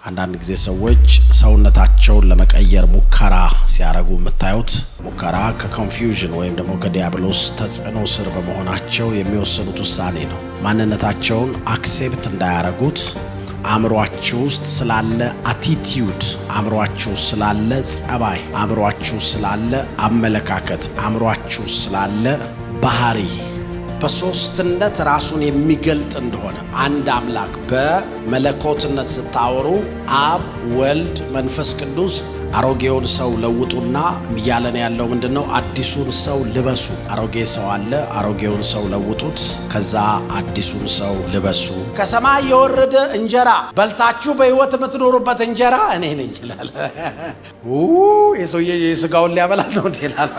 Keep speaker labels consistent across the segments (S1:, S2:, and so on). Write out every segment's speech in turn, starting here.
S1: አንዳንድ ጊዜ ሰዎች ሰውነታቸውን ለመቀየር ሙከራ ሲያረጉ የምታዩት ሙከራ ከኮንፊውዥን ወይም ደግሞ ከዲያብሎስ ተጽዕኖ ስር በመሆናቸው የሚወሰኑት ውሳኔ ነው። ማንነታቸውን አክሴፕት እንዳያረጉት አእምሮአችሁ ውስጥ ስላለ አቲቲዩድ፣ አእምሮአችሁ ስላለ ጸባይ፣ አእምሮአችሁ ስላለ አመለካከት፣ አእምሮአችሁ ስላለ ባህሪ በሶስትነት ራሱን የሚገልጥ እንደሆነ አንድ አምላክ በመለኮትነት ስታወሩ አብ፣ ወልድ፣ መንፈስ ቅዱስ አሮጌውን ሰው ለውጡና እያለን ያለው ምንድነው? አዲሱን ሰው ልበሱ። አሮጌ ሰው አለ፣ አሮጌውን ሰው ለውጡት፣ ከዛ አዲሱን ሰው ልበሱ። ከሰማይ የወረደ እንጀራ በልታችሁ በሕይወት የምትኖሩበት እንጀራ እኔ ነኝ ይላል። የሰውዬ የሥጋውን ሊያበላል ነው ይላል።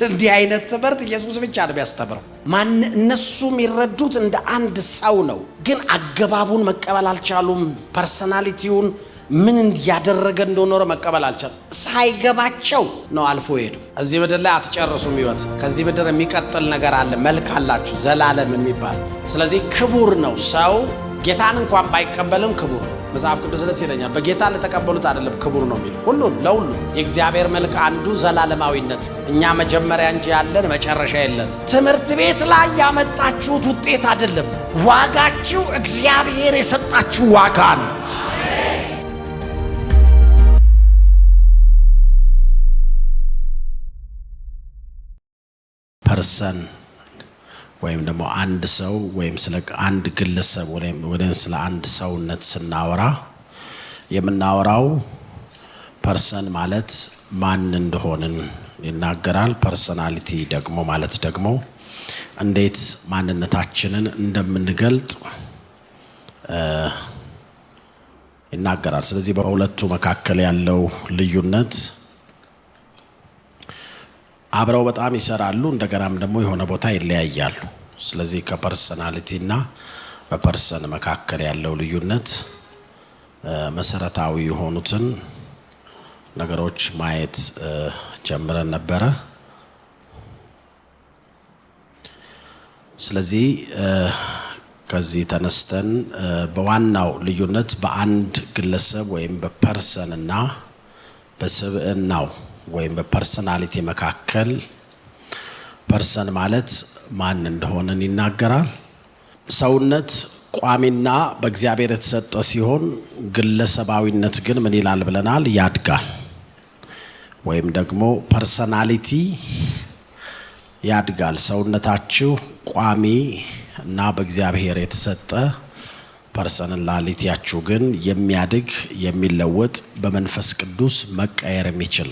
S1: እንዲህ አይነት ትምህርት ኢየሱስ ብቻ ነው የሚያስተምረው። እነሱ የሚረዱት እንደ አንድ ሰው ነው፣ ግን አገባቡን መቀበል አልቻሉም። ፐርሰናሊቲውን ምን እንዲያደረገ እንደሆነ መቀበል አልቻሉም። ሳይገባቸው ነው አልፎ ሄዱ። እዚህ ምድር ላይ አትጨርሱም ሕይወት። ከዚህ ምድር የሚቀጥል ነገር አለ፣ መልክ አላችሁ፣ ዘላለም የሚባል። ስለዚህ ክቡር ነው ሰው። ጌታን እንኳን ባይቀበልም ክቡር ነው። መጽሐፍ ቅዱስ ደስ ይለኛል። በጌታ ለተቀበሉት አይደለም ክቡር ነው የሚለው፣ ሁሉን ለሁሉ። የእግዚአብሔር መልክ አንዱ ዘላለማዊነት። እኛ መጀመሪያ እንጂ ያለን መጨረሻ የለን። ትምህርት ቤት ላይ ያመጣችሁት ውጤት አይደለም፣ ዋጋችሁ እግዚአብሔር የሰጣችሁ ዋጋ ነው። ፐርሰን ወይም ደግሞ አንድ ሰው ወይም ስለ አንድ ግለሰብ ወይም ስለ አንድ ሰውነት ስናወራ የምናወራው ፐርሰን ማለት ማን እንደሆንን ይናገራል። ፐርሰናሊቲ ደግሞ ማለት ደግሞ እንዴት ማንነታችንን እንደምንገልጥ ይናገራል። ስለዚህ በሁለቱ መካከል ያለው ልዩነት አብረው በጣም ይሰራሉ፣ እንደገናም ደግሞ የሆነ ቦታ ይለያያሉ። ስለዚህ ከፐርሰናሊቲ እና በፐርሰን መካከል ያለው ልዩነት መሰረታዊ የሆኑትን ነገሮች ማየት ጀምረን ነበረ። ስለዚህ ከዚህ ተነስተን በዋናው ልዩነት በአንድ ግለሰብ ወይም በፐርሰን እና በስብዕናው ወይም በፐርሰናሊቲ መካከል ፐርሰን ማለት ማን እንደሆነን ይናገራል። ሰውነት ቋሚና በእግዚአብሔር የተሰጠ ሲሆን ግለሰባዊነት ግን ምን ይላል ብለናል? ያድጋል። ወይም ደግሞ ፐርሰናሊቲ ያድጋል። ሰውነታችሁ ቋሚ እና በእግዚአብሔር የተሰጠ፣ ፐርሰናሊቲያችሁ ግን የሚያድግ የሚለወጥ፣ በመንፈስ ቅዱስ መቀየር የሚችል።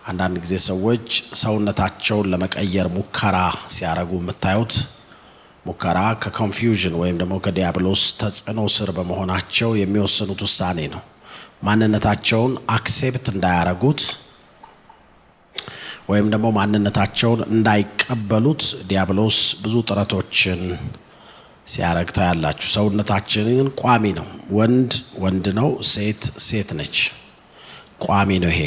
S1: አንዳንድ ጊዜ ሰዎች ሰውነታቸውን ለመቀየር ሙከራ ሲያረጉ የምታዩት ሙከራ ከኮንፊውዥን ወይም ደግሞ ከዲያብሎስ ተጽዕኖ ስር በመሆናቸው የሚወሰኑት ውሳኔ ነው። ማንነታቸውን አክሴፕት እንዳያረጉት ወይም ደግሞ ማንነታቸውን እንዳይቀበሉት ዲያብሎስ ብዙ ጥረቶችን ሲያረግ ታያላችሁ። ሰውነታችንን ቋሚ ነው። ወንድ ወንድ ነው፣ ሴት ሴት ነች። ቋሚ ነው ይሄ።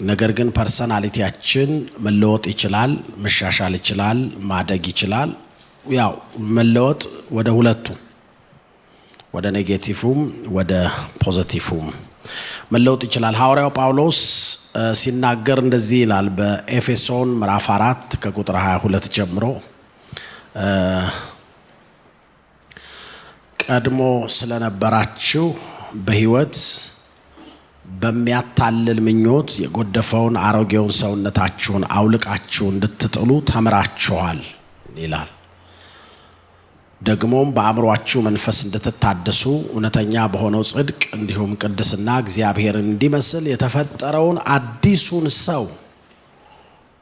S1: ነገር ግን ፐርሰናሊቲያችን መለወጥ ይችላል፣ መሻሻል ይችላል፣ ማደግ ይችላል። ያው መለወጥ ወደ ሁለቱ፣ ወደ ኔጌቲቭም ወደ ፖዚቲቭም መለወጥ ይችላል። ሐዋርያው ጳውሎስ ሲናገር እንደዚህ ይላል በኤፌሶን ምዕራፍ 4 ከቁጥር 22 ጀምሮ ቀድሞ ስለነበራችሁ በሕይወት በሚያታልል ምኞት የጎደፈውን አሮጌውን ሰውነታችሁን አውልቃችሁ እንድትጥሉ ተምራችኋል ይላል። ደግሞም በአእምሮአችሁ መንፈስ እንድትታደሱ እውነተኛ በሆነው ጽድቅ እንዲሁም ቅድስና እግዚአብሔርን እንዲመስል የተፈጠረውን አዲሱን ሰው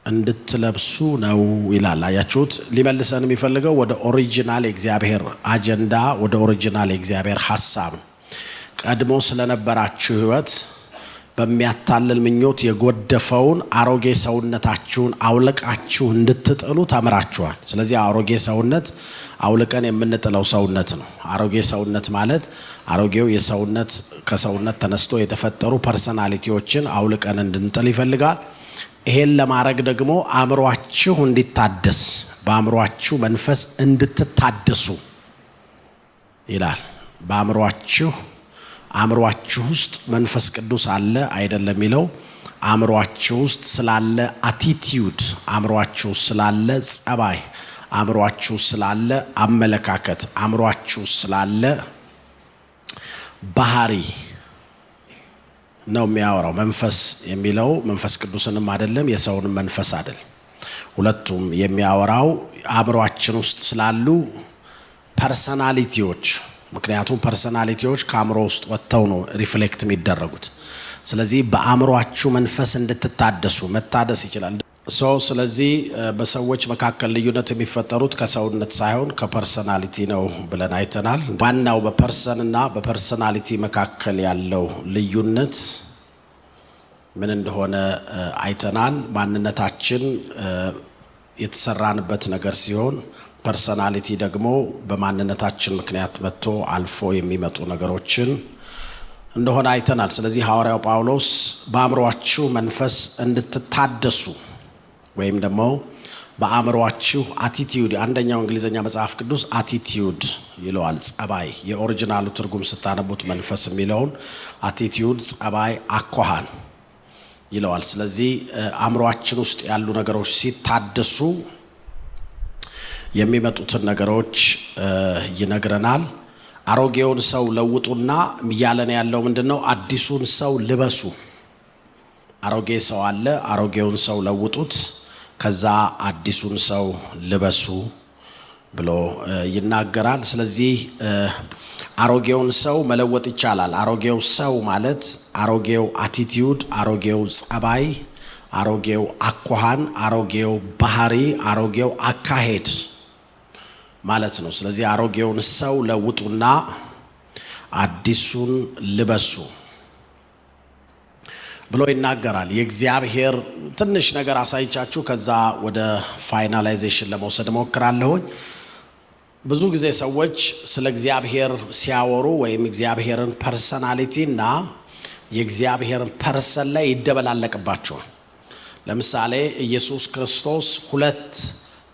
S1: እንድትለብሱ ነው ይላል። አያችሁት? ሊመልሰን የሚፈልገው ወደ ኦሪጂናል የእግዚአብሔር አጀንዳ፣ ወደ ኦሪጂናል የእግዚአብሔር ሐሳብ። ቀድሞ ስለነበራችሁ ሕይወት በሚያታልል ምኞት የጎደፈውን አሮጌ ሰውነታችሁን አውልቃችሁ እንድትጥሉ ተምራችኋል። ስለዚህ አሮጌ ሰውነት አውልቀን የምንጥለው ሰውነት ነው። አሮጌ ሰውነት ማለት አሮጌው የሰውነት ከሰውነት ተነስቶ የተፈጠሩ ፐርሰናሊቲዎችን አውልቀን እንድንጥል ይፈልጋል። ይሄን ለማድረግ ደግሞ አእምሮአችሁ እንዲታደስ፣ በአእምሮአችሁ መንፈስ እንድትታደሱ ይላል። አእምሮአችሁ ውስጥ መንፈስ ቅዱስ አለ አይደለም የሚለው አእምሮአችሁ ውስጥ ስላለ አቲቲዩድ፣ አእምሮአችሁ ስላለ ጸባይ፣ አእምሮአችሁ ስላለ አመለካከት፣ አእምሮአችሁ ስላለ ባህሪ ነው የሚያወራው። መንፈስ የሚለው መንፈስ ቅዱስንም አይደለም የሰውንም መንፈስ አይደለም። ሁለቱም የሚያወራው አእምሮአችን ውስጥ ስላሉ ፐርሰናሊቲዎች። ምክንያቱም ፐርሰናሊቲዎች ከአእምሮ ውስጥ ወጥተው ነው ሪፍሌክት የሚደረጉት። ስለዚህ በአእምሮአችሁ መንፈስ እንድትታደሱ መታደስ ይችላል። ስለዚህ በሰዎች መካከል ልዩነት የሚፈጠሩት ከሰውነት ሳይሆን ከፐርሰናሊቲ ነው ብለን አይተናል። ዋናው በፐርሰንና በፐርሰናሊቲ መካከል ያለው ልዩነት ምን እንደሆነ አይተናል። ማንነታችን የተሰራንበት ነገር ሲሆን ፐርሰናሊቲ ደግሞ በማንነታችን ምክንያት መጥቶ አልፎ የሚመጡ ነገሮችን እንደሆነ አይተናል። ስለዚህ ሐዋርያው ጳውሎስ በአእምሮአችሁ መንፈስ እንድትታደሱ ወይም ደግሞ በአእምሮአችሁ አቲቲዩድ፣ አንደኛው እንግሊዘኛ መጽሐፍ ቅዱስ አቲቲዩድ ይለዋል፣ ጸባይ። የኦሪጂናሉ ትርጉም ስታነቡት መንፈስ የሚለውን አቲቲዩድ፣ ጸባይ፣ አኳኋን ይለዋል። ስለዚህ አእምሮአችን ውስጥ ያሉ ነገሮች ሲታደሱ የሚመጡትን ነገሮች ይነግረናል። አሮጌውን ሰው ለውጡና እያለን ያለው ምንድነው? አዲሱን ሰው ልበሱ። አሮጌ ሰው አለ፣ አሮጌውን ሰው ለውጡት፣ ከዛ አዲሱን ሰው ልበሱ ብሎ ይናገራል። ስለዚህ አሮጌውን ሰው መለወጥ ይቻላል። አሮጌው ሰው ማለት አሮጌው አቲቲዩድ፣ አሮጌው ጸባይ፣ አሮጌው አኳኋን፣ አሮጌው ባህሪ፣ አሮጌው አካሄድ ማለት ነው። ስለዚህ አሮጌውን ሰው ለውጡና አዲሱን ልበሱ ብሎ ይናገራል። የእግዚአብሔር ትንሽ ነገር አሳይቻችሁ ከዛ ወደ ፋይናላይዜሽን ለመውሰድ ሞክራለሁ። ብዙ ጊዜ ሰዎች ስለ እግዚአብሔር ሲያወሩ ወይም እግዚአብሔርን ፐርሰናሊቲ እና የእግዚአብሔርን ፐርሰን ላይ ይደበላለቅባቸዋል። ለምሳሌ ኢየሱስ ክርስቶስ ሁለት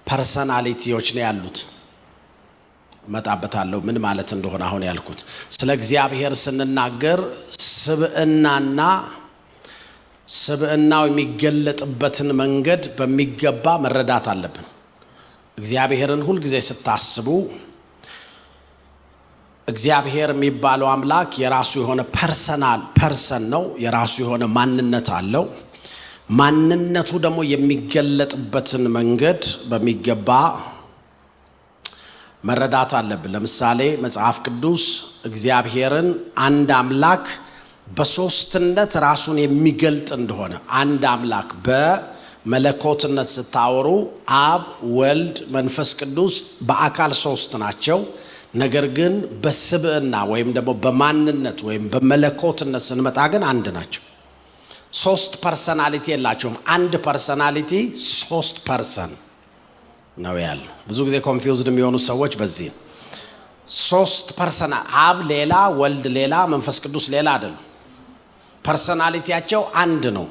S1: ፐርሰናሊቲዎች ነው ያሉት። መጣበታለሁ ምን ማለት እንደሆነ አሁን ያልኩት። ስለ እግዚአብሔር ስንናገር ስብዕናው የሚገለጥበትን መንገድ በሚገባ መረዳት አለብን። እግዚአብሔርን ሁል ጊዜ ስታስቡ እግዚአብሔር የሚባለው አምላክ የራሱ የሆነ ፐርሰን ነው። የራሱ የሆነ ማንነት አለው። ማንነቱ ደግሞ የሚገለጥበትን መንገድ በሚገባ መረዳት አለብን። ለምሳሌ መጽሐፍ ቅዱስ እግዚአብሔርን አንድ አምላክ በሶስትነት ራሱን የሚገልጥ እንደሆነ፣ አንድ አምላክ በመለኮትነት ስታወሩ አብ፣ ወልድ፣ መንፈስ ቅዱስ በአካል ሶስት ናቸው። ነገር ግን በስብዕና ወይም ደግሞ በማንነት ወይም በመለኮትነት ስንመጣ ግን አንድ ናቸው። ሶስት ፐርሰናሊቲ የላቸውም። አንድ ፐርሰናሊቲ ሶስት ፐርሰን ነው ያለው። ብዙ ጊዜ ኮንፊውዝድ የሚሆኑ ሰዎች በዚህ ሶስት ፐርሰናል፣ አብ ሌላ፣ ወልድ ሌላ፣ መንፈስ ቅዱስ ሌላ አይደለም። ፐርሰናሊቲያቸው አንድ ነው።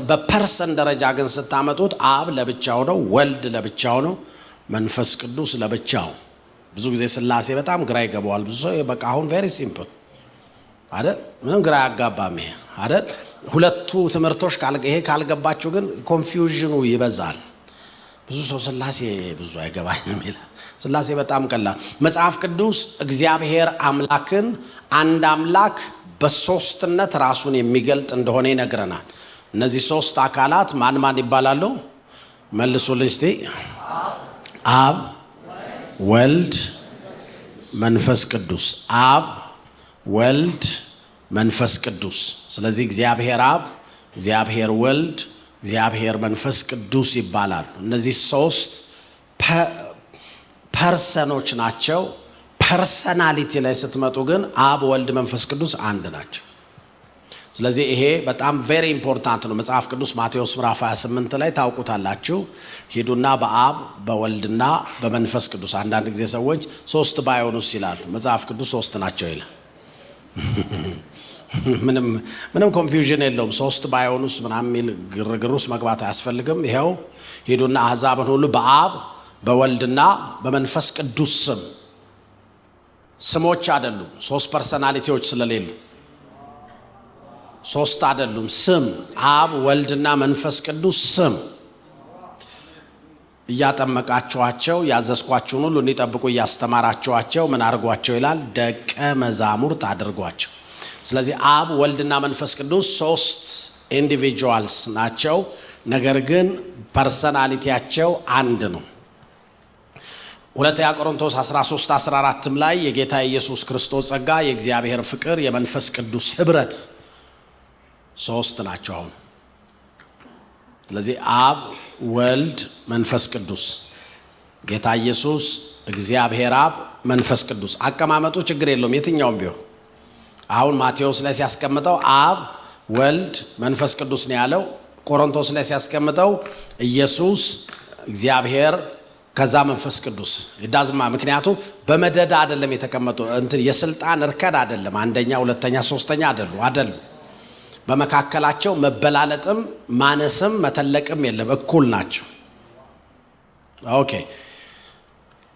S1: በፐርሰን ደረጃ ግን ስታመጡት አብ ለብቻው ነው፣ ወልድ ለብቻው ነው፣ መንፈስ ቅዱስ ለብቻው። ብዙ ጊዜ ስላሴ በጣም ግራ ይገባዋል ብዙ ሰው። በቃ አሁን ቬሪ ሲምፕል አይደል? ምንም ግራ ያጋባም ይሄ አይደል? ሁለቱ ትምህርቶች ይሄ ካልገባችሁ ግን ኮንፊውዥኑ ይበዛል። ብዙ ሰው ስላሴ ብዙ አይገባኝም ይላል። ስላሴ በጣም ቀላል። መጽሐፍ ቅዱስ እግዚአብሔር አምላክን አንድ አምላክ በሶስትነት ራሱን የሚገልጥ እንደሆነ ይነግረናል። እነዚህ ሶስት አካላት ማን ማን ይባላሉ? መልሱልኝ እስቲ። አብ፣ ወልድ፣ መንፈስ ቅዱስ። አብ፣ ወልድ፣ መንፈስ ቅዱስ። ስለዚህ እግዚአብሔር አብ፣ እግዚአብሔር ወልድ፣ እግዚአብሔር መንፈስ ቅዱስ ይባላሉ። እነዚህ ሶስት ፐርሰኖች ናቸው። ፐርሰናሊቲ ላይ ስትመጡ ግን አብ፣ ወልድ፣ መንፈስ ቅዱስ አንድ ናቸው። ስለዚህ ይሄ በጣም ቬሪ ኢምፖርታንት ነው። መጽሐፍ ቅዱስ ማቴዎስ ምዕራፍ 28 ላይ ታውቁታላችሁ። ሂዱና በአብ በወልድና በመንፈስ ቅዱስ። አንዳንድ ጊዜ ሰዎች ሶስት ባይሆኑስ ይላሉ። መጽሐፍ ቅዱስ ሶስት ናቸው ይላል። ምንም ኮንፊውዥን የለውም። ሶስት ባይሆኑስ ምናምን የሚል ግርግር ውስጥ መግባት አያስፈልግም። ይኸው ሂዱና አሕዛብን ሁሉ በአብ በወልድና በመንፈስ ቅዱስ ስም ስሞች አይደሉም። ሶስት ፐርሰናሊቲዎች ስለሌሉ ሶስት አይደሉም። ስም አብ ወልድና መንፈስ ቅዱስ ስም እያጠመቃቸዋቸው ያዘዝኳችሁን ሁሉ እንዲጠብቁ እያስተማራቸዋቸው ምን አድርጓቸው ይላል? ደቀ መዛሙርት አድርጓቸው። ስለዚህ አብ ወልድና መንፈስ ቅዱስ ሶስት ኢንዲቪጁዋልስ ናቸው። ነገር ግን ፐርሰናሊቲያቸው አንድ ነው። ሁለተኛ ቆሮንቶስ 13:14 ላይ የጌታ ኢየሱስ ክርስቶስ ጸጋ፣ የእግዚአብሔር ፍቅር፣ የመንፈስ ቅዱስ ህብረት ሶስት ናቸው አሁን። ስለዚህ አብ ወልድ መንፈስ ቅዱስ፣ ጌታ ኢየሱስ፣ እግዚአብሔር አብ፣ መንፈስ ቅዱስ። አቀማመጡ ችግር የለውም የትኛውም ቢሆን። አሁን ማቴዎስ ላይ ሲያስቀምጠው አብ ወልድ መንፈስ ቅዱስ ነው ያለው። ቆሮንቶስ ላይ ሲያስቀምጠው ኢየሱስ እግዚአብሔር ከዛ መንፈስ ቅዱስ ይዳዝማ። ምክንያቱም በመደዳ አይደለም የተቀመጡ እንትን የስልጣን እርከን አይደለም። አንደኛ ሁለተኛ ሶስተኛ አይደሉ። በመካከላቸው መበላለጥም ማነስም መተለቅም የለም፣ እኩል ናቸው። ኦኬ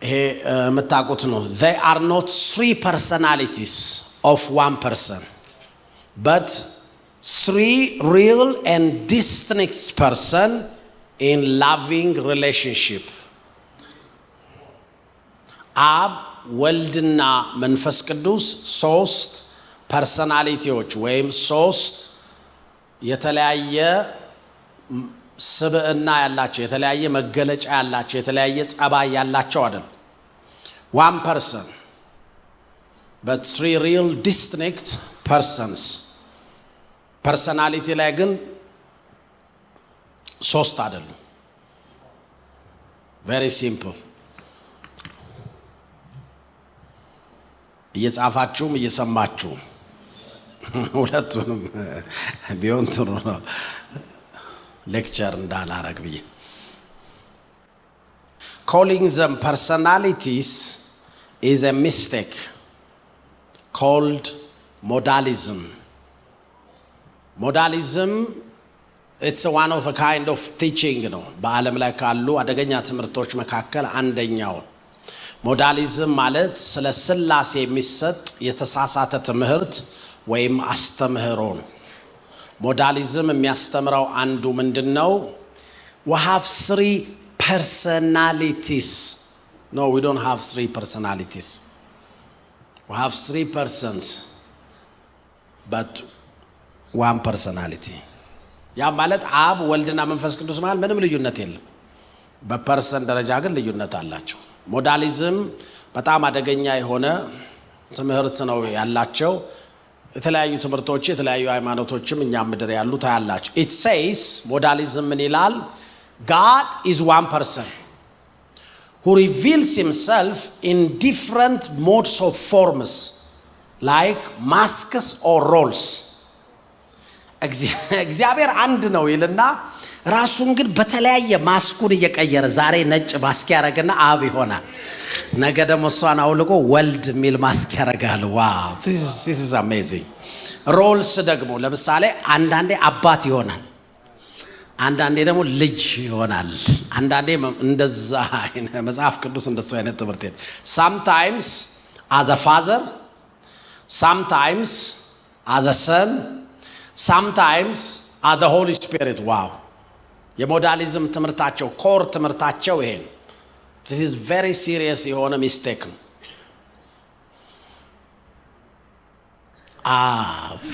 S1: ይሄ የምታውቁት ነው። they are not three personalities of one person but three real and distinct person in loving relationship. አብ ወልድና መንፈስ ቅዱስ ሶስት ፐርሰናሊቲዎች ወይም ሶስት የተለያየ ስብዕና ያላቸው፣ የተለያየ መገለጫ ያላቸው፣ የተለያየ ጸባይ ያላቸው አይደል። one person but three real distinct persons. ፐርሰናሊቲ ላይ ግን ሶስት አይደሉም። very simple። እየጻፋችሁም እየሰማችሁ ሁለቱንም ቢሆን ጥሩ ነው፣ ሌክቸር እንዳላረግ ብዬ። calling them personalities is a mistake called modalism. Modalism, it's one of a kind of teaching ነው። በዓለም ላይ ካሉ አደገኛ ትምህርቶች መካከል አንደኛው ሞዳሊዝም ማለት ስለ ሥላሴ የሚሰጥ የተሳሳተ ትምህርት ወይም አስተምህሮ ነው። ሞዳሊዝም የሚያስተምረው አንዱ ምንድነው? we have three personalities. No, we don't have three personalities. We have three persons but one personality. ያ ማለት አብ ወልድና መንፈስ ቅዱስ ማለት ምንም ልዩነት የለም። በፐርሰን ደረጃ ግን ልዩነት አላቸው። ሞዳሊዝም በጣም አደገኛ የሆነ ትምህርት ነው ያላቸው። የተለያዩ ትምህርቶች የተለያዩ ሃይማኖቶችም እኛ ምድር ያሉ ታያላችሁ። it says ሞዳሊዝም ምን ይላል? God is one person who reveals himself in different modes of forms like masks or roles. እግዚአብሔር አንድ ነው ይልና ራሱን ግን በተለያየ ማስኩን እየቀየረ ዛሬ ነጭ ማስክ ያረጋና አብ ይሆናል፣ ነገ ደግሞ እሷን አውልቆ ወልድ ሚል ማስክ ያረጋል። ዋው this is amazing። ሮልስ ደግሞ ለምሳሌ አንዳንዴ አባት ይሆናል፣ አንዳንዴ ደግሞ ልጅ ይሆናል፣ አንዳንዴ እንደዛ አይነት መጽሐፍ ቅዱስ እንደሱ አይነት ትምህርት ነው። sometimes as a father, sometimes as a son, sometimes as the Holy Spirit. wow የሞዳሊዝም ትምህርታቸው ኮር ትምህርታቸው ይሄ ነው። this is very serious የሆነ ሚስቴክ ነው።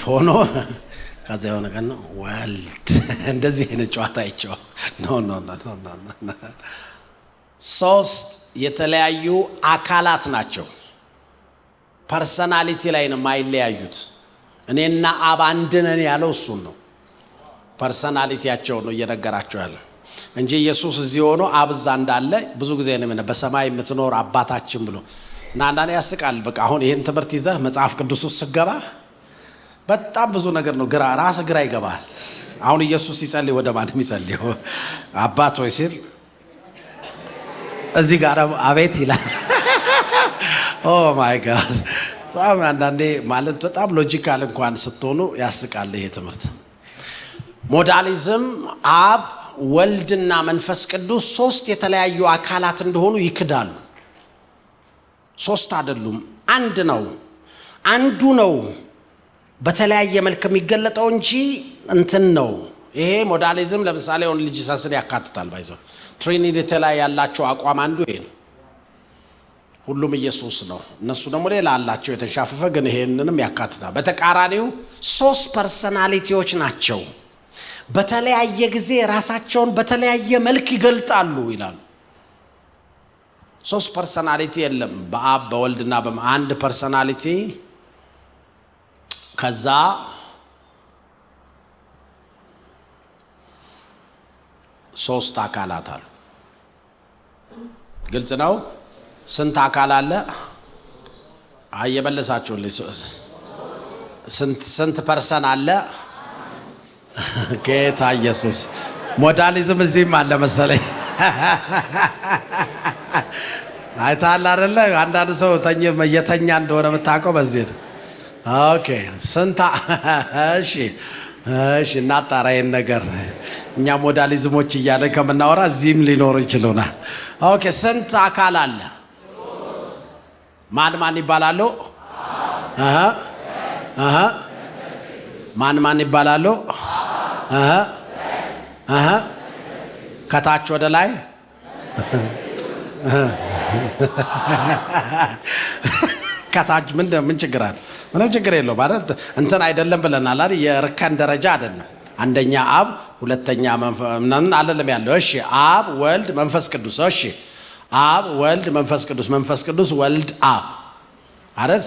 S1: ሆኖ ከዛ የሆነ ቀን ነው ወልድ እንደዚህ አይነት ጨዋታ አይቼው ኖ ሶስት የተለያዩ አካላት ናቸው። ፐርሰናሊቲ ላይ ነው የማይለያዩት። እኔና አብ አንድ ነን ያለው እሱን ነው። ፐርሰናሊቲያቸው ነው እየነገራቸው ያለ እንጂ ኢየሱስ እዚህ ሆኖ አብ እዛ እንዳለ ብዙ ጊዜ ነው በሰማይ የምትኖር አባታችን ብሎ እና አንዳንዴ ያስቃል። በቃ አሁን ይሄን ትምህርት ይዘህ መጽሐፍ ቅዱስ ውስጥ ስገባ በጣም ብዙ ነገር ነው ራስ ግራ ይገባል። አሁን ኢየሱስ ሲጸልይ ወደ ማንም ይጸልየው አባት ወይ ሲል እዚህ ጋር አቤት ይላል። ኦ ማይ ጋድ ጻም አንዳንዴ ማለት በጣም ሎጂካል እንኳን ስትሆኑ ያስቃል ይሄ ትምህርት። ሞዳሊዝም አብ ወልድና መንፈስ ቅዱስ ሶስት የተለያዩ አካላት እንደሆኑ ይክዳሉ። ሶስት አይደሉም። አንድ ነው። አንዱ ነው በተለያየ መልክ የሚገለጠው እንጂ እንትን ነው። ይሄ ሞዳሊዝም ለምሳሌ ኦን ጂሰስን ያካትታል። ባይዘው ትሪኒቲ ላይ ያላቸው አቋም አንዱ ይሄ ነው። ሁሉም ኢየሱስ ነው። እነሱ ደግሞ ሌላ አላቸው የተንሻፈፈ፣ ግን ይሄንንም ያካትታል። በተቃራኒው 3 ፐርሰናሊቲዎች ናቸው። በተለያየ ጊዜ ራሳቸውን በተለያየ መልክ ይገልጣሉ ይላሉ። 3 ፐርሰናሊቲ የለም በአብ በወልድና በአንድ ፐርሰናሊቲ። ከዛ 3 አካላት አሉ። ግልጽ ነው። ስንት አካል አለ? አየመለሳችሁልኝ። ስንት ፐርሰን አለ? ጌታ ኢየሱስ። ሞዳሊዝም እዚህም አለ መሰለኝ። አይታል አይደለ? አንዳንድ ሰው የተኛ እንደሆነ የምታውቀው በዚህ ነው። ኦኬ ስንት? እሺ እናጣራ ይሄን ነገር። እኛ ሞዳሊዝሞች እያለን ከምናወራ እዚህም ሊኖር ይችላል። ኦኬ ስንት አካል አለ? ማን ይባላሉ? ማን ይባላሉ? ከታች ወደ ላይ ከታች ምን ችግር አለ? ምንም ችግር የለውም ማለት እንትን አይደለም ብለናል አይደል? የርከን ደረጃ አይደለም። አንደኛ አብ፣ ሁለተኛ አይደለም ያለው። እሺ አብ ወልድ መንፈስ ቅዱስ። እሺ አብ ወልድ መንፈስ ቅዱስ፣ መንፈስ ቅዱስ ወልድ አብ አይደል?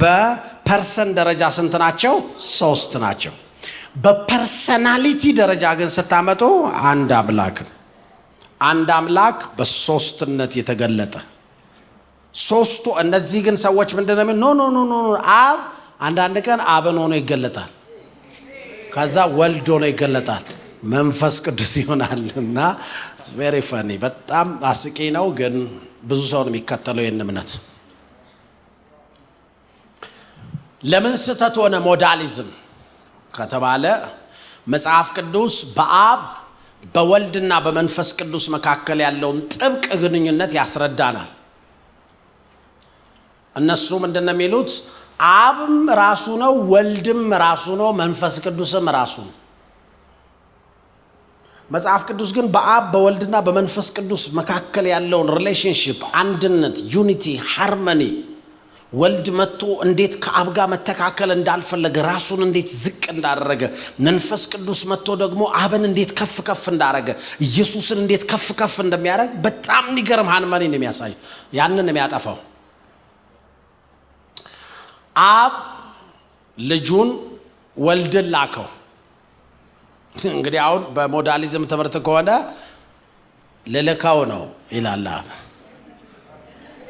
S1: በፐርሰን ደረጃ ስንት ናቸው? 3 ናቸው። በፐርሰናሊቲ ደረጃ ግን ስታመጡ አንድ አምላክ በሶስትነት የተገለጠ 3ቱ። እነዚህ ግን ሰዎች ምንድነው? ኖ አብ አንዳንድ ቀን አብን ሆኖ ይገለጣል፣ ከዛ ወልድ ሆኖ ይገለጣል፣ መንፈስ ቅዱስ ይሆናል። እና ቬሪ ፈኒ በጣም አስቂ ነው፣ ግን ብዙ ሰው ነው የሚከተለው ይህን እምነት። ለምን ስህተት ሆነ ሞዳሊዝም ከተባለ መጽሐፍ ቅዱስ በአብ በወልድና በመንፈስ ቅዱስ መካከል ያለውን ጥብቅ ግንኙነት ያስረዳናል። እነሱ ምንድነው የሚሉት? አብም ራሱ ነው፣ ወልድም ራሱ ነው፣ መንፈስ ቅዱስም ራሱ ነው። መጽሐፍ ቅዱስ ግን በአብ በወልድና በመንፈስ ቅዱስ መካከል ያለውን ሪሌሽንሺፕ፣ አንድነት፣ ዩኒቲ፣ ሃርመኒ፣ ወልድ መጥቶ እንዴት ከአብ ጋር መተካከል እንዳልፈለገ ራሱን እንዴት ዝቅ እንዳደረገ፣ መንፈስ ቅዱስ መጥቶ ደግሞ አብን እንዴት ከፍ እንዳደረገ፣ ኢየሱስን እንዴት ከፍ እንደሚያደርግ በጣም የሚገርም ሃርመኒ ነው የሚያሳይ። ያንን የሚያጠፋው አብ ልጁን ወልድን ላከው። እንግዲህ አሁን በሞዳሊዝም ትምህርት ከሆነ ልልከው ነው ይላል አብ።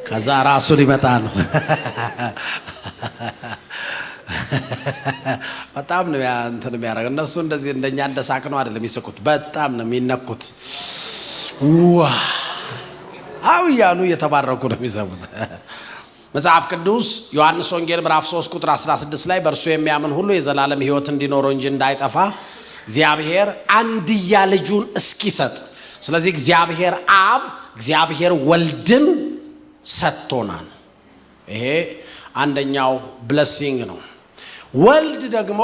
S1: ከዛ ራሱን ይመጣ ነው። በጣም ነው እንትን የሚያደርገው። እነሱ እንደዚህ እንደኛ እንደሳቅ ነው አይደለም የሚስቁት፣ በጣም ነው የሚነኩት። አው ያኑ እየተባረኩ ነው የሚሰሙት። መጽሐፍ ቅዱስ ዮሐንስ ወንጌል ምዕራፍ 3 ቁጥር 16 ላይ በእርሱ የሚያምን ሁሉ የዘላለም ሕይወት እንዲኖረው እንጂ እንዳይጠፋ እግዚአብሔር አንድያ ልጁን እስኪሰጥ። ስለዚህ እግዚአብሔር አብ እግዚአብሔር ወልድን ሰጥቶናል። ይሄ አንደኛው ብሌሲንግ ነው። ወልድ ደግሞ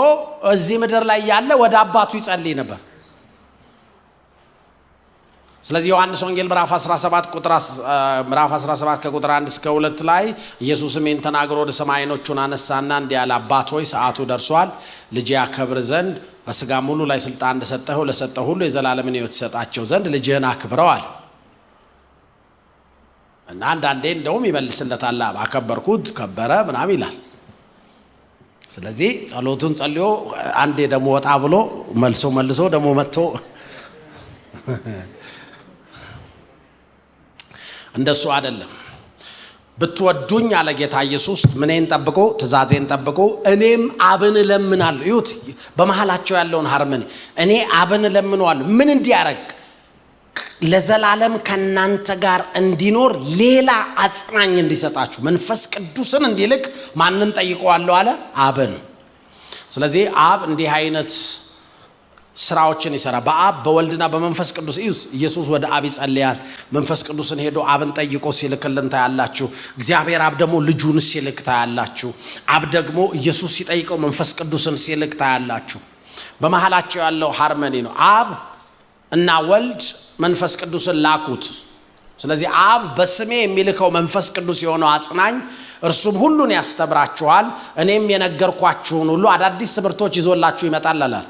S1: እዚህ ምድር ላይ ያለ ወደ አባቱ ይጸልይ ነበር። ስለዚህ ዮሐንስ ወንጌል ምዕራፍ 17 ከቁጥር 1 እስከ 2 ላይ ኢየሱስም ይህን ተናግሮ ወደ ሰማይ ዓይኖቹን አነሳና እንዲህ አለ፣ አባት ሆይ ሰዓቱ ደርሷል፣ ልጄ ያከብር ዘንድ በስጋም ሁሉ ላይ ስልጣን እንደሰጠኸው ለሰጠው ሁሉ የዘላለምን ሕይወት ይሰጣቸው ዘንድ ልጅህን አክብረዋል። እና አንዳንዴ እንደውም ይመልስለታል፣ አከበርኩት ከበረ ምናምን ይላል። ስለዚህ ጸሎቱን ጸልዮ አንዴ ደግሞ ወጣ ብሎ መልሶ ደግሞ መጥቶ እንደሱ አይደለም። ብትወዱኝ አለ ጌታ ኢየሱስ ምንን ጠብቁ? ትእዛዜን ጠብቁ፣ እኔም አብን እለምናለሁ። ይሁት በመሃላቸው ያለውን ሃርመኒ። እኔ አብን እለምናለሁ ምን እንዲያረግ? ለዘላለም ከናንተ ጋር እንዲኖር ሌላ አጽናኝ እንዲሰጣችሁ መንፈስ ቅዱስን እንዲልክ ማንን ጠይቀዋለሁ አለ? አብን። ስለዚህ አብ እንዲህ አይነት ስራዎችን ይሰራ በአብ በወልድና በመንፈስ ቅዱስ። ኢየሱስ ወደ አብ ይጸልያል። መንፈስ ቅዱስን ሄዶ አብን ጠይቆ ሲልክልን ታያላችሁ። እግዚአብሔር አብ ደግሞ ልጁን ሲልክ ታያላችሁ። አብ ደግሞ ኢየሱስ ሲጠይቀው መንፈስ ቅዱስን ሲልክ ታያላችሁ። በመሃላቸው ያለው ሃርመኒ ነው። አብ እና ወልድ መንፈስ ቅዱስን ላኩት። ስለዚህ አብ በስሜ የሚልከው መንፈስ ቅዱስ የሆነው አጽናኝ እርሱም ሁሉን ያስተምራችኋል፣ እኔም የነገርኳችሁን ሁሉ አዳዲስ ትምህርቶች ይዞላችሁ ይመጣል አላል።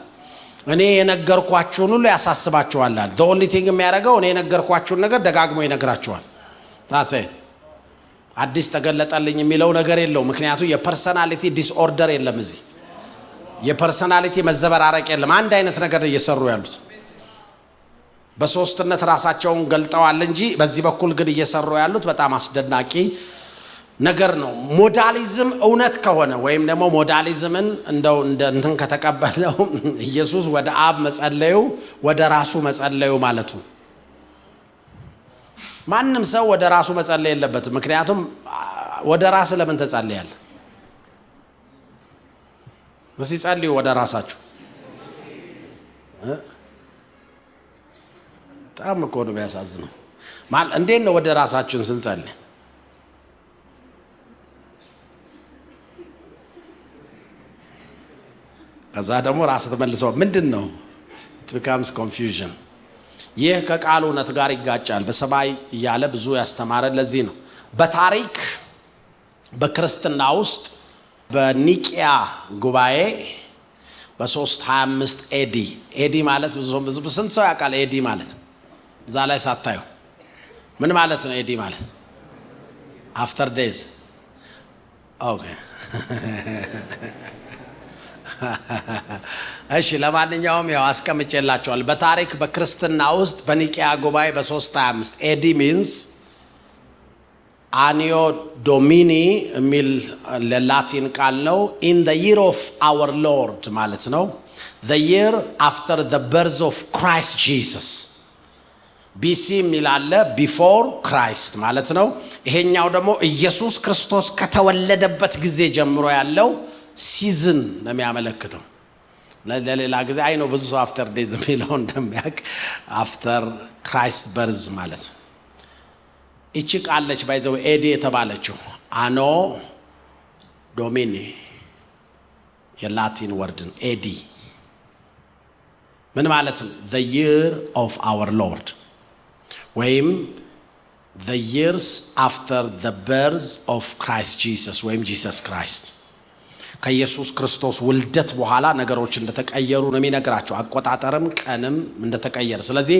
S1: እኔ የነገርኳችሁን ሁሉ ያሳስባችኋል አለ። the only thing የሚያደርገው እኔ የነገርኳችሁን ነገር ደጋግሞ ይነግራችኋል። ታሴ አዲስ ተገለጠልኝ የሚለው ነገር የለው። ምክንያቱም የፐርሰናሊቲ ዲስኦርደር የለም። እዚህ የፐርሰናሊቲ መዘበራረቅ የለም። አንድ አይነት ነገር እየሰሩ ያሉት በሶስትነት ራሳቸውን ገልጠዋል እንጂ በዚህ በኩል ግን እየሰሩ ያሉት በጣም አስደናቂ ነገር ነው። ሞዳሊዝም እውነት ከሆነ ወይም ደግሞ ሞዳሊዝምን እንደው እንትን ከተቀበለው ኢየሱስ ወደ አብ መጸለዩ ወደ ራሱ መጸለዩ ማለቱ። ማንም ሰው ወደ ራሱ መጸለይ የለበትም። ምክንያቱም ወደ ራስ ለምን ተጸልያል? ሲጸልዩ ወደ ራሳችሁ በጣም እኮ ነው የሚያሳዝነው። እንዴት ነው ወደ ራሳችሁን ስንጸልይ? ከዛ ደግሞ ራስ ተመልሰው ምንድነው? it becomes confusion። ይህ ከቃሉ እውነት ጋር ይጋጫል። በሰማይ እያለ ብዙ ያስተማረ ለዚህ ነው። በታሪክ በክርስትና ውስጥ በኒቂያ ጉባኤ በ325 ኤዲ ማለት ብዙ ስንት ሰው ያውቃል? ኤዲ ማለት እዛ ላይ ሳታዩ ምን ማለት ነው? ኤዲ ማለት after days ኦኬ እሺ ለማንኛውም ያው አስቀምጬላችኋል። በታሪክ በክርስትና ውስጥ በኒቂያ ጉባኤ በ325 ኤዲ means አንዮ ዶሚኒ የሚል ለላቲን ቃል ነው። in the year of our Lord ማለት ነው። the year after the birth of Christ Jesus BC የሚል አለ before Christ ማለት ነው። ይሄኛው ደግሞ ኢየሱስ ክርስቶስ ከተወለደበት ጊዜ ጀምሮ ያለው ሲዝን ነው የሚያመለክተው። ለሌላ ጊዜ አይ ነው ብዙ ሰው አፍተር ዴዝ የሚለው እንደሚያውቅ አፍተር ክራይስት በርዝ ማለት ነው። እቺ ቃለች ባይዘው ኤዲ የተባለችው አኖ ዶሚኒ የላቲን ወርድ ነው። ኤዲ ምን ማለት ነው? the year of our Lord ወይም the years after the birth of Christ Jesus ወይም Jesus Christ ከኢየሱስ ክርስቶስ ውልደት በኋላ ነገሮች እንደተቀየሩ ነው የሚነግራቸው። አቆጣጠርም ቀንም እንደተቀየረ። ስለዚህ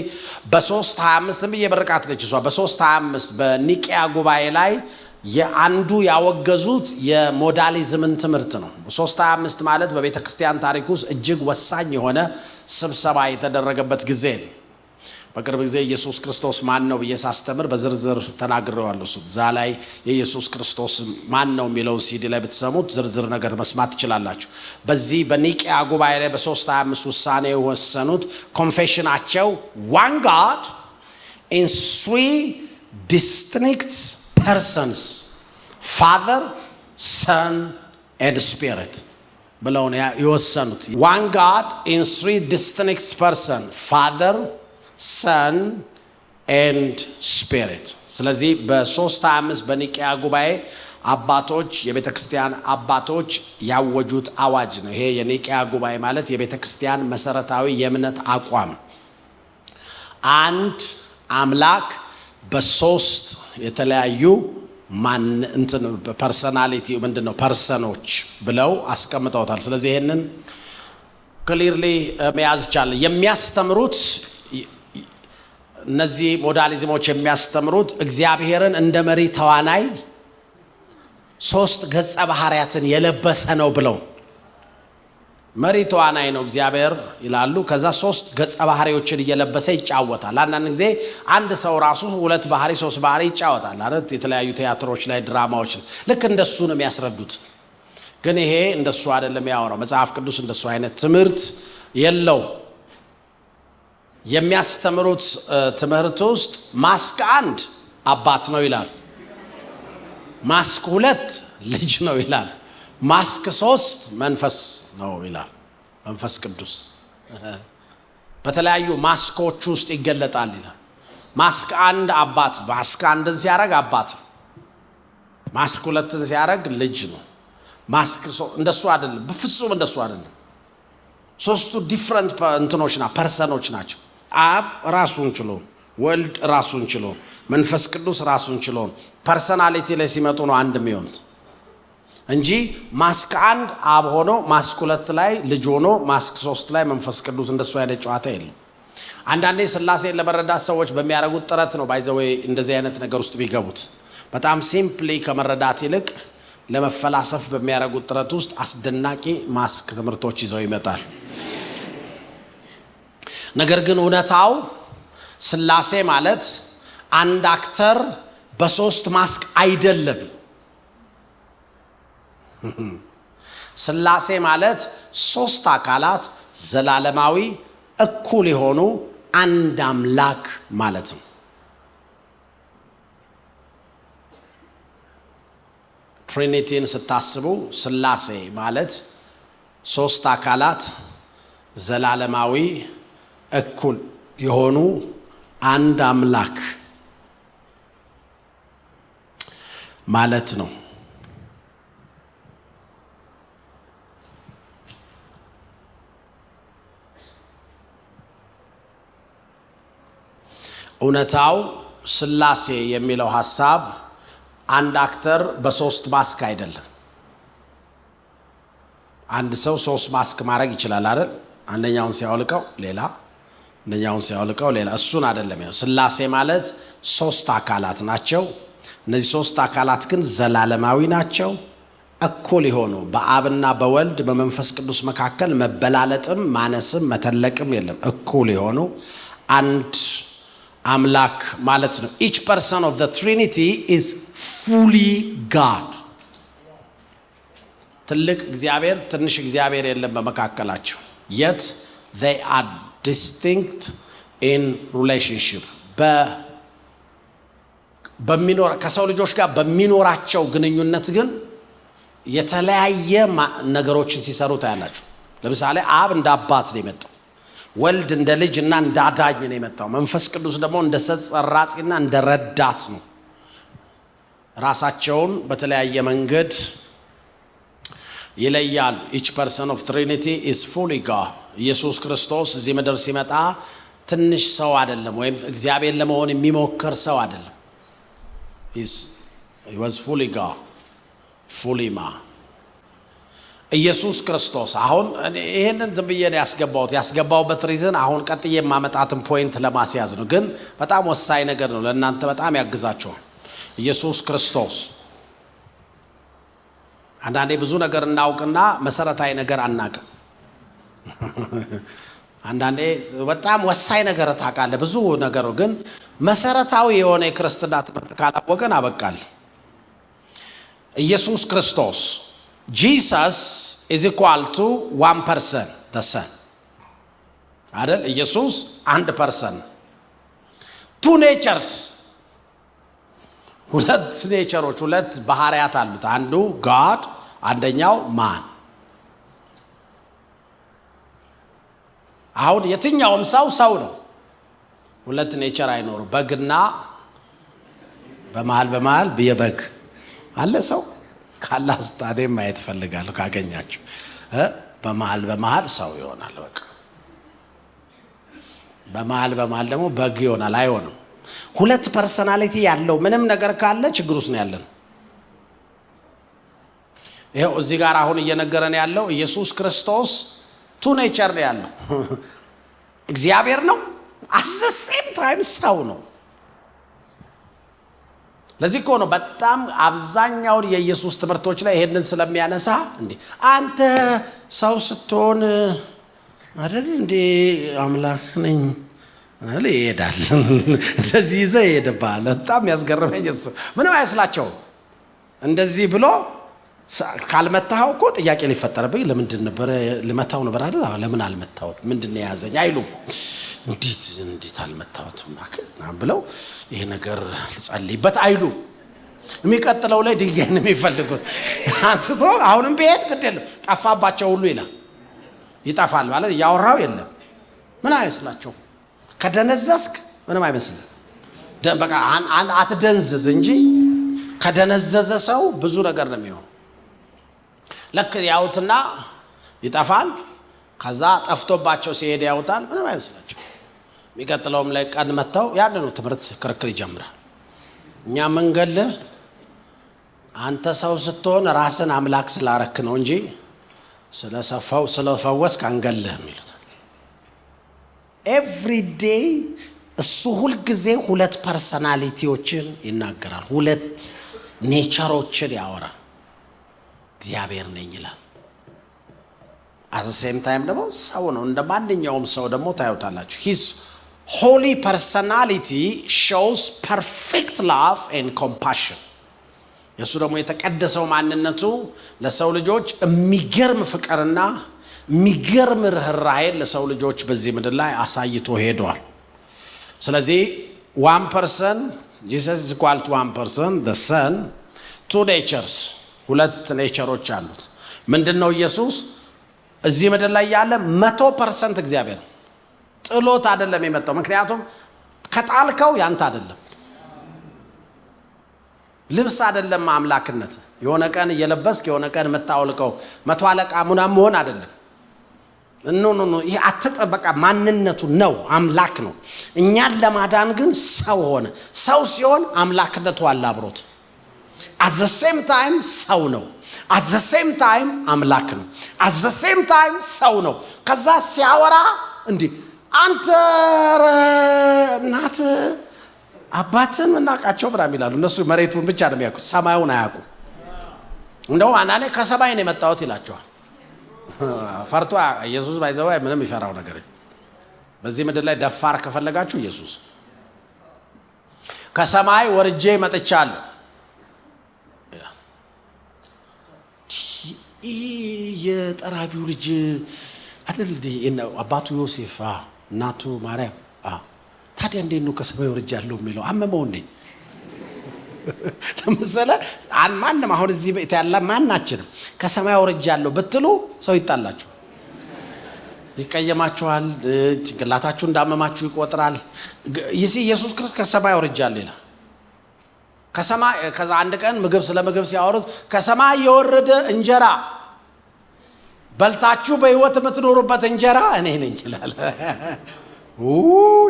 S1: በ325 በየበረካት ነች እሷ። በ325 በኒቂያ ጉባኤ ላይ የአንዱ ያወገዙት የሞዳሊዝምን ትምህርት ነው። 325 ማለት በቤተ ክርስቲያን ታሪክ ውስጥ እጅግ ወሳኝ የሆነ ስብሰባ የተደረገበት ጊዜ ነው። በቅርብ ጊዜ ኢየሱስ ክርስቶስ ማን ነው ብዬ ሳስተምር በዝርዝር ተናግሬዋለሁ። እዛ ላይ የኢየሱስ ክርስቶስ ማን ነው የሚለው ሲዲ ላይ ብትሰሙት ዝርዝር ነገር መስማት ትችላላችሁ። በዚህ በኒቂያ ጉባኤ ላይ በ325 ውሳኔ የወሰኑት ኮንፌሽናቸው one God in three distinct persons Father, Son and Spirit ብለው ነው የወሰኑት። one God in three distinct persons Father, Son and Spirit። ስለዚህ በ325 በኒቂያ ጉባኤ አባቶች የቤተ ክርስቲያን አባቶች ያወጁት አዋጅ ነው። ይሄ የኒቂያ ጉባኤ ማለት የቤተ ክርስቲያን መሰረታዊ የእምነት አቋም አንድ አምላክ በሶስት የተለያዩ ፐርሰናሊቲ ምንድነው ፐርሰኖች ብለው አስቀምጠውታል። ስለዚህ ይሄንን ክሊርሊ መያዝ ይቻላል። የሚያስተምሩት እነዚህ ሞዳሊዝሞች የሚያስተምሩት እግዚአብሔርን እንደ መሪ ተዋናይ ሶስት ገጸ ባህሪያትን የለበሰ ነው ብለው መሪ ተዋናይ ነው እግዚአብሔር ይላሉ። ከዛ ሶስት ገጸ ባህሪዎችን እየለበሰ ይጫወታል። አንዳንድ ጊዜ አንድ ሰው ራሱ ሁለት ባህሪ ሶስት ባህሪ ይጫወታል አይደል? የተለያዩ ቲያትሮች ላይ ድራማዎች ልክ እንደሱ ነው የሚያስረዱት። ግን ይሄ እንደሱ አይደለም ያወራው መጽሐፍ ቅዱስ። እንደሱ አይነት ትምህርት የለው። የሚያስተምሩት ትምህርት ውስጥ ማስክ አንድ አባት ነው ይላል። ማስክ ሁለት ልጅ ነው ይላል። ማስክ ሶስት መንፈስ ነው ይላል። መንፈስ ቅዱስ በተለያዩ ማስኮች ውስጥ ይገለጣል ይላል። ማስክ አንድ አባት ማስክ አንድን ሲያረግ አባት ነው። ማስክ ሁለትን ሲያረግ ልጅ ነው። ማስክ እንደሱ አይደለም፣ በፍጹም እንደሱ አይደለም። ሶስቱ ዲፈረንት እንትኖችና ፐርሰኖች ናቸው። አብ ራሱን ችሎ፣ ወልድ ራሱን ችሎ፣ መንፈስ ቅዱስ ራሱን ችሎ ፐርሰናሊቲ ላይ ሲመጡ ነው አንድ የሚሆኑት እንጂ ማስክ አንድ አብ ሆኖ ማስክ ሁለት ላይ ልጅ ሆኖ ማስክ ሶስት ላይ መንፈስ ቅዱስ እንደሱ አይነት ጨዋታ የለም። አንዳንዴ ሥላሴን ለመረዳት ሰዎች በሚያደርጉት ጥረት ነው ባይዘዌ እንደዚህ አይነት ነገር ውስጥ ቢገቡት። በጣም ሲምፕሊ ከመረዳት ይልቅ ለመፈላሰፍ በሚያደርጉት ጥረት ውስጥ አስደናቂ ማስክ ትምህርቶች ይዘው ይመጣል። ነገር ግን እውነታው ሥላሴ ማለት አንድ አክተር በሶስት ማስክ አይደለም። ሥላሴ ማለት ሶስት አካላት ዘላለማዊ እኩል የሆኑ አንድ አምላክ ማለት ነው። ትሪኒቲን ስታስቡ ሥላሴ ማለት ሶስት አካላት ዘላለማዊ እኩል የሆኑ አንድ አምላክ ማለት ነው። እውነታው ሥላሴ የሚለው ሐሳብ አንድ አክተር በሶስት ማስክ አይደለም። አንድ ሰው ሶስት ማስክ ማድረግ ይችላል አይደል? አንደኛውን ሲያወልቀው ሌላ፣ አንደኛውን ሲያወልቀው ሌላ። እሱን አይደለም። ያው ሥላሴ ማለት ሶስት አካላት ናቸው። እነዚህ ሶስት አካላት ግን ዘላለማዊ ናቸው፣ እኩል የሆኑ በአብና በወልድ በመንፈስ ቅዱስ መካከል መበላለጥም ማነስም መተለቅም የለም። እኩል የሆኑ አንድ አምላክ ማለት ነው። each person of the Trinity is fully God። ትልቅ እግዚአብሔር ትንሽ እግዚአብሔር የለም በመካከላቸው። yet they are distinct in relationship። ከሰው ልጆች ጋር በሚኖራቸው ግንኙነት ግን የተለያየ ነገሮችን ሲሰሩ ታያላችሁ። ለምሳሌ አብ እንደ አባት ነው የመጣው፣ ወልድ እንደ ልጅ እና እንደ አዳኝ ነው የመጣው፣ መንፈስ ቅዱስ ደግሞ እንደ ሰራጺና እንደ ረዳት ነው። ራሳቸውን በተለያየ መንገድ ይለያሉ። each person of Trinity is fully God። ኢየሱስ ክርስቶስ እዚህ ምድር ሲመጣ ትንሽ ሰው አይደለም፣ ወይም እግዚአብሔር ለመሆን የሚሞክር ሰው አይደለም። he was fully God, fully man። ኢየሱስ ክርስቶስ አሁን ይሄንን ዝም ብዬ ነው ያስገባውበት ሪዝን አሁን ቀጥዬ የማመጣትን ፖይንት ለማስያዝ ነው። ግን በጣም ወሳኝ ነገር ነው፣ ለእናንተ በጣም ያግዛችኋል። ኢየሱስ ክርስቶስ አንዳንዴ ብዙ ነገር እናውቅና መሰረታዊ ነገር አናውቅም። አንዳንዴ በጣም ወሳኝ ነገር ታውቃለህ፣ ብዙ ነገር ግን መሰረታዊ የሆነ የክርስትና ትምህርት ካላወቅን አበቃል። ኢየሱስ ክርስቶስ Jesus is equal to one person, the Son። አይደል? ኢየሱስ አንድ ፐርሰን፣ two natures፣ ሁለት ኔቸሮች፣ ሁለት ባህሪያት አሉት። አንዱ God፣ አንደኛው ማን። አሁን የትኛውም ሰው ነው፣ ሁለት ኔቸር አይኖርም። በግና በመሃል የበግ አለ ሰው ካላ ስታዲየም ማየት ፈልጋለሁ ካገኛችሁ። በመሃል ሰው ይሆናል። በቃ በመሃል ደግሞ በግ ይሆናል። አይሆንም። ሁለት ፐርሰናሊቲ ያለው ምንም ነገር ካለ ችግር ውስጥ ነው ያለን። ይሄው እዚህ ጋር አሁን እየነገረን ያለው ኢየሱስ ክርስቶስ ቱ ኔቸር ነው ያለው። እግዚአብሔር ነው፣ at the same time ሰው ነው። ለዚህ እኮ ነው በጣም አብዛኛውን የኢየሱስ ትምህርቶች ላይ ይሄንን ስለሚያነሳ እንዴ አንተ ሰው ስትሆን አይደል እንዴ አምላክ ነኝ አይደል ይሄዳል፣ እንደዚህ ይዘህ ይሄድብሃል። በጣም ያስገርመኝ እሱ ምንም አይስላቸው እንደዚህ ብሎ ካልመታው እኮ ጥያቄ ሊፈጠርብኝ ለምንድን ነበር ልመታው ነበር አይደል? ለምን አልመታው ምንድነው ያዘኝ አይሉ እንዴት አልመታውትም ማከናም ብለው ይሄ ነገር ልጸልይበት አይሉ። የሚቀጥለው ላይ ድንጋይ ነው የሚፈልጉት። አንስቶ አሁንም ቢሄድ ግድ የለም ጠፋባቸው ሁሉ ይላል። ይጠፋል ማለት ያወራው የለም ምን አይመስላችሁ? ከደነዘዝክ ምንም አይመስልም። በቃ አትደንዝዝ እንጂ ከደነዘዘ ሰው ብዙ ነገር ነው የሚሆነው። ለክ ያውትና ይጠፋል። ከዛ ጠፍቶባቸው ሲሄድ ያውታል። ምንም አይመስላችሁ። የሚቀጥለውም ላይ ቀን መተው ያንኑ ትምህርት ክርክር ይጀምራል። እኛ መንገል አንተ ሰው ስትሆን ራስን አምላክ ስላረክ ነው እንጂ ስለፈወስክ አንገልህ የሚሉት ኤቭሪ ዴይ። እሱ ሁል ጊዜ ሁለት ፐርሰናሊቲዎችን ይናገራል፣ ሁለት ኔቸሮችን ያወራል። እግዚአብሔር ነኝ ይላል። አት ዘ ሴም ታይም ደግሞ ሰው ነው። እንደ ማንኛውም ሰው ደግሞ ታዩታላችሁ። ሂዝ ሆሊ ፐርሰናሊቲ ሾውስ ፐርፌክት ላቭ ኤንድ ኮምፓሽን። የእሱ ደግሞ የተቀደሰው ማንነቱ ለሰው ልጆች የሚገርም ፍቅርና የሚገርም ርኅራኄን ለሰው ልጆች በዚህ ምድር ላይ አሳይቶ ሄዷል። ስለዚህ one person, Jesus is equal to one person, the son, two natures, ሁለት ኔቸሮች አሉት። ምንድነው? ኢየሱስ እዚህ ምድር ላይ ያለ 100% እግዚአብሔር ጥሎት አይደለም የመጣው። ምክንያቱም ከጣልከው ያንተ አይደለም። ልብስ አይደለም አምላክነት። የሆነ ቀን እየለበስክ የሆነ ቀን የምታወልቀው 100 አለቃ ምናምን መሆን አይደለም። ኖ ይሄ አትጠበቃ። ማንነቱ ነው፣ አምላክ ነው። እኛን ለማዳን ግን ሰው ሆነ። ሰው ሲሆን አምላክነቱ አለ አብሮት። at the same time ሰው ነው፣ at the same time አምላክ ነው፣ at the same time ሰው ነው። ከዛ ሲያወራ እንዲህ አንተ እናት አባትን እናቃቸው ብራም ይላሉ። እነሱ መሬቱን ብቻ ነው የሚያውቁት፣ ሰማዩን አያውቁ። እንደውም አንዳንዴ ከሰማይ ነው የመጣሁት ይላቸዋል። ፈርቶ ኢየሱስ ባይዘው ምንም ይፈራው ነገር የለም። በዚህ ምድር ላይ ደፋር ከፈለጋችሁ ኢየሱስ ከሰማይ ወርጄ መጥቻለሁ ይላል። የጠራቢው ልጅ አይደል እንደ አባቱ ዮሴፍ እናቱ ማርያም ታዲያ እንዴት ነው ከሰማይ ወርጃለሁ የሚለው? አመመው እንዴ? ተመሰለ ማንም አሁን እዚህ ቤት ያለ ማናችንም ከሰማይ ወርጃለሁ ብትሉ ሰው ይጣላችሁ፣ ይቀየማችኋል፣ ጭንቅላታችሁ እንዳመማችሁ ይቆጥራል። ኢየሱስ ክርስቶስ ከሰማይ ወርጃለሁ ይላል። ከሰማይ ከዛ አንድ ቀን ምግብ ስለ ምግብ ሲያወሩት ከሰማይ የወረደ እንጀራ በልታችሁ በህይወት የምትኖሩበት እንጀራ እኔ ነኝ ይላል።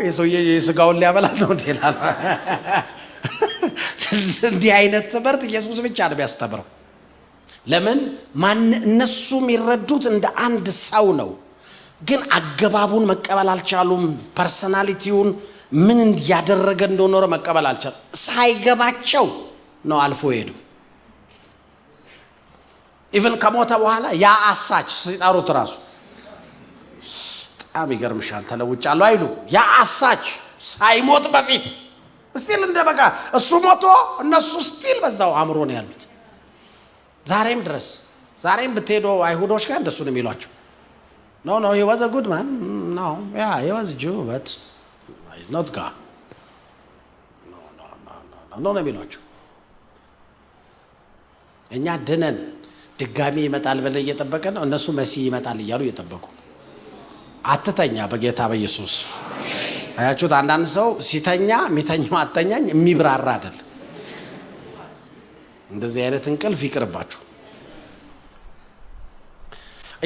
S1: የሰውዬ የስጋውን ሊያበላል ነው ይላል። እንዲህ አይነት ትምህርት ኢየሱስ ብቻ ነው የሚያስተምረው። ለምን እነሱ የሚረዱት እንደ አንድ ሰው ነው፣ ግን አገባቡን መቀበል አልቻሉም። ፐርሰናሊቲውን ምን እንዲያደረገ እንደሆነ መቀበል አልቻሉም። ሳይገባቸው ነው አልፎ ሄዱ። ኢቭን ከሞተ በኋላ ያ አሳች ሲጠሩት ራሱ በጣም ይገርምሻል ተለውጫለሁ አይሉ። ያ አሳች ሳይሞት በፊት ስቲል እንደበቃ እሱ ሞቶ እነሱ ስቲል በዛው አምሮ ነው ያሉት። ዛሬም ድረስ ዛሬም ብትሄዱ አይሁዶች ጋር እንደሱ ነው የሚሏቸው። no he was a good man, no yeah he was Jew but he's not God, no ነው የሚሏቸው። እኛ ድነን ድጋሚ ይመጣል ብለን እየጠበቀን ነው፣ እነሱ መሲህ ይመጣል እያሉ እየጠበቁ። አትተኛ በጌታ በኢየሱስ። አያችሁት? አንዳንድ ሰው ሲተኛ የሚተኛው አተኛኝ የሚብራራ አይደል። እንደዚህ አይነት እንቅልፍ ይቅርባችሁ።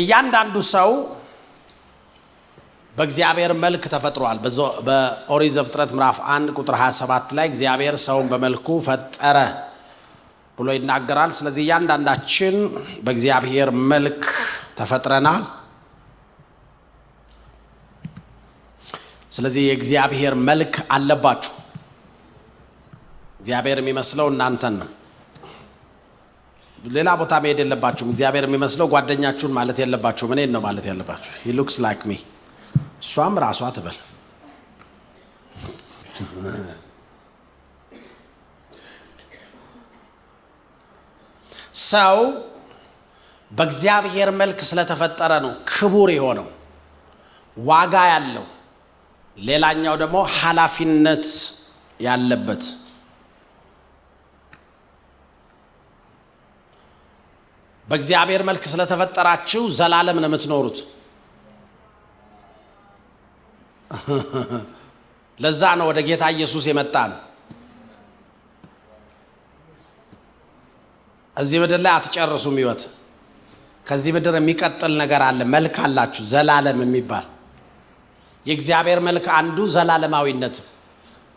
S1: እያንዳንዱ ሰው በእግዚአብሔር መልክ ተፈጥሯል። በኦሪት ዘፍጥረት ምዕራፍ 1 ቁጥር 27 ላይ እግዚአብሔር ሰውን በመልኩ ፈጠረ ብሎ ይናገራል። ስለዚህ እያንዳንዳችን በእግዚአብሔር መልክ ተፈጥረናል። ስለዚህ የእግዚአብሔር መልክ አለባችሁ። እግዚአብሔር የሚመስለው እናንተን ነው። ሌላ ቦታ መሄድ የለባችሁም። እግዚአብሔር የሚመስለው ጓደኛችሁን ማለት የለባችሁም። እኔን ነው ማለት ያለባችሁ። he looks like me። እሷም ራሷ ትበል። ሰው በእግዚአብሔር መልክ ስለተፈጠረ ነው ክቡር የሆነው፣ ዋጋ ያለው። ሌላኛው ደግሞ ኃላፊነት ያለበት። በእግዚአብሔር መልክ ስለተፈጠራችሁ ዘላለም ነው የምትኖሩት። ለዛ ነው ወደ ጌታ ኢየሱስ የመጣ ነው። እዚህ ምድር ላይ አትጨርሱም ህይወት። ከዚህ ምድር የሚቀጥል ነገር አለ። መልክ አላችሁ ዘላለም የሚባል የእግዚአብሔር መልክ አንዱ ዘላለማዊነት።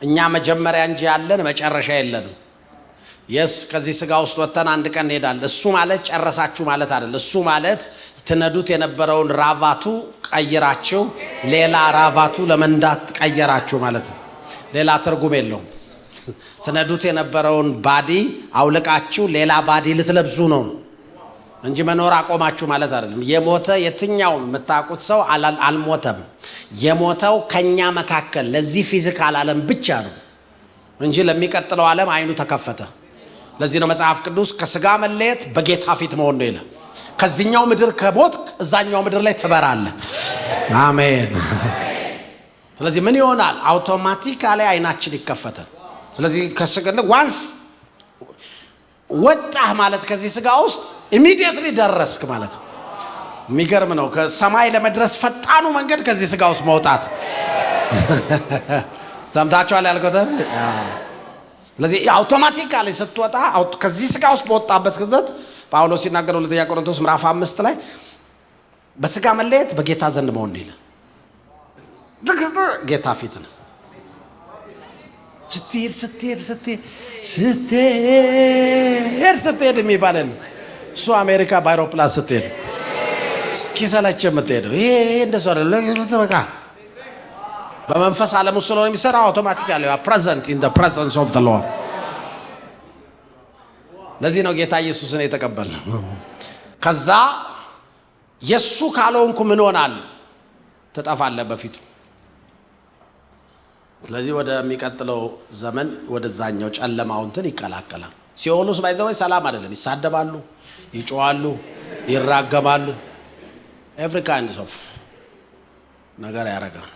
S1: እኛ መጀመሪያ እንጂ ያለን መጨረሻ የለንም። የስ ከዚህ ስጋ ውስጥ ወጥተን አንድ ቀን እንሄዳለን። እሱ ማለት ጨረሳችሁ ማለት አይደለም። እሱ ማለት ትነዱት የነበረውን ራቫቱ ቀይራችሁ ሌላ ራቫቱ ለመንዳት ቀየራችሁ ማለት ነው። ሌላ ትርጉም የለውም። ትነዱት የነበረውን ባዲ አውልቃችሁ ሌላ ባዲ ልትለብሱ ነው እንጂ መኖር አቆማችሁ ማለት አይደለም። የሞተ የትኛው የምታውቁት ሰው አልሞተም። የሞተው ከኛ መካከል ለዚህ ፊዚካል ዓለም ብቻ ነው እንጂ ለሚቀጥለው ዓለም አይኑ ተከፈተ። ለዚህ ነው መጽሐፍ ቅዱስ ከስጋ መለየት በጌታ ፊት መሆን ነው ይላል። ከዚህኛው ምድር ከሞት እዛኛው ምድር ላይ ትበራለህ። አሜን። ስለዚህ ምን ይሆናል? አውቶማቲካሊ አይናችን ይከፈታል። ስለዚህ ከስጋ ዋንስ ወጣህ ማለት ከዚህ ስጋ ውስጥ ኢሚዲየትሊ ደረስክ ማለት ነው። የሚገርም ነው። ከሰማይ ለመድረስ ፈጣኑ መንገድ ከዚህ ስጋ ውስጥ መውጣት። ሰምታችኋል ያልኩት። ስለዚህ አውቶማቲካሊ ስትወጣ ከዚህ ስጋ ውስጥ በወጣበት ጊዜ ጳውሎስ ሲናገር ሁለተኛ ቆሮንቶስ ምዕራፍ 5 ላይ በስጋ መለየት በጌታ ዘንድ መሆን ይላል። ጌታ ፊት ነው። ስትሄድ የሚባለን እሱ አሜሪካ በአይሮፕላን ስትሄድ እስኪሰለች የምትሄደው ይሄ እንደሱ አይደለም። በቃ በመንፈስ ዓለም ውስጥ ስለሆነ የሚሰራው አውቶማቲካሊ present in the presence of the Lord። ለዚህ ነው ጌታ ኢየሱስን የተቀበልነው። ከዛ የሱ ካልሆንኩ ምን ሆናለሁ? ትጠፋለህ በፊቱ። ስለዚህ ወደሚቀጥለው ዘመን ወደዛኛው ጨለማው እንትን ይቀላቀላል። ሲኦል ውስጥ ባይዘው ሰላም አይደለም። ይሳደባሉ፣ ይጮዋሉ፣ ይራገማሉ። every kind of ነገር ያረጋሉ፣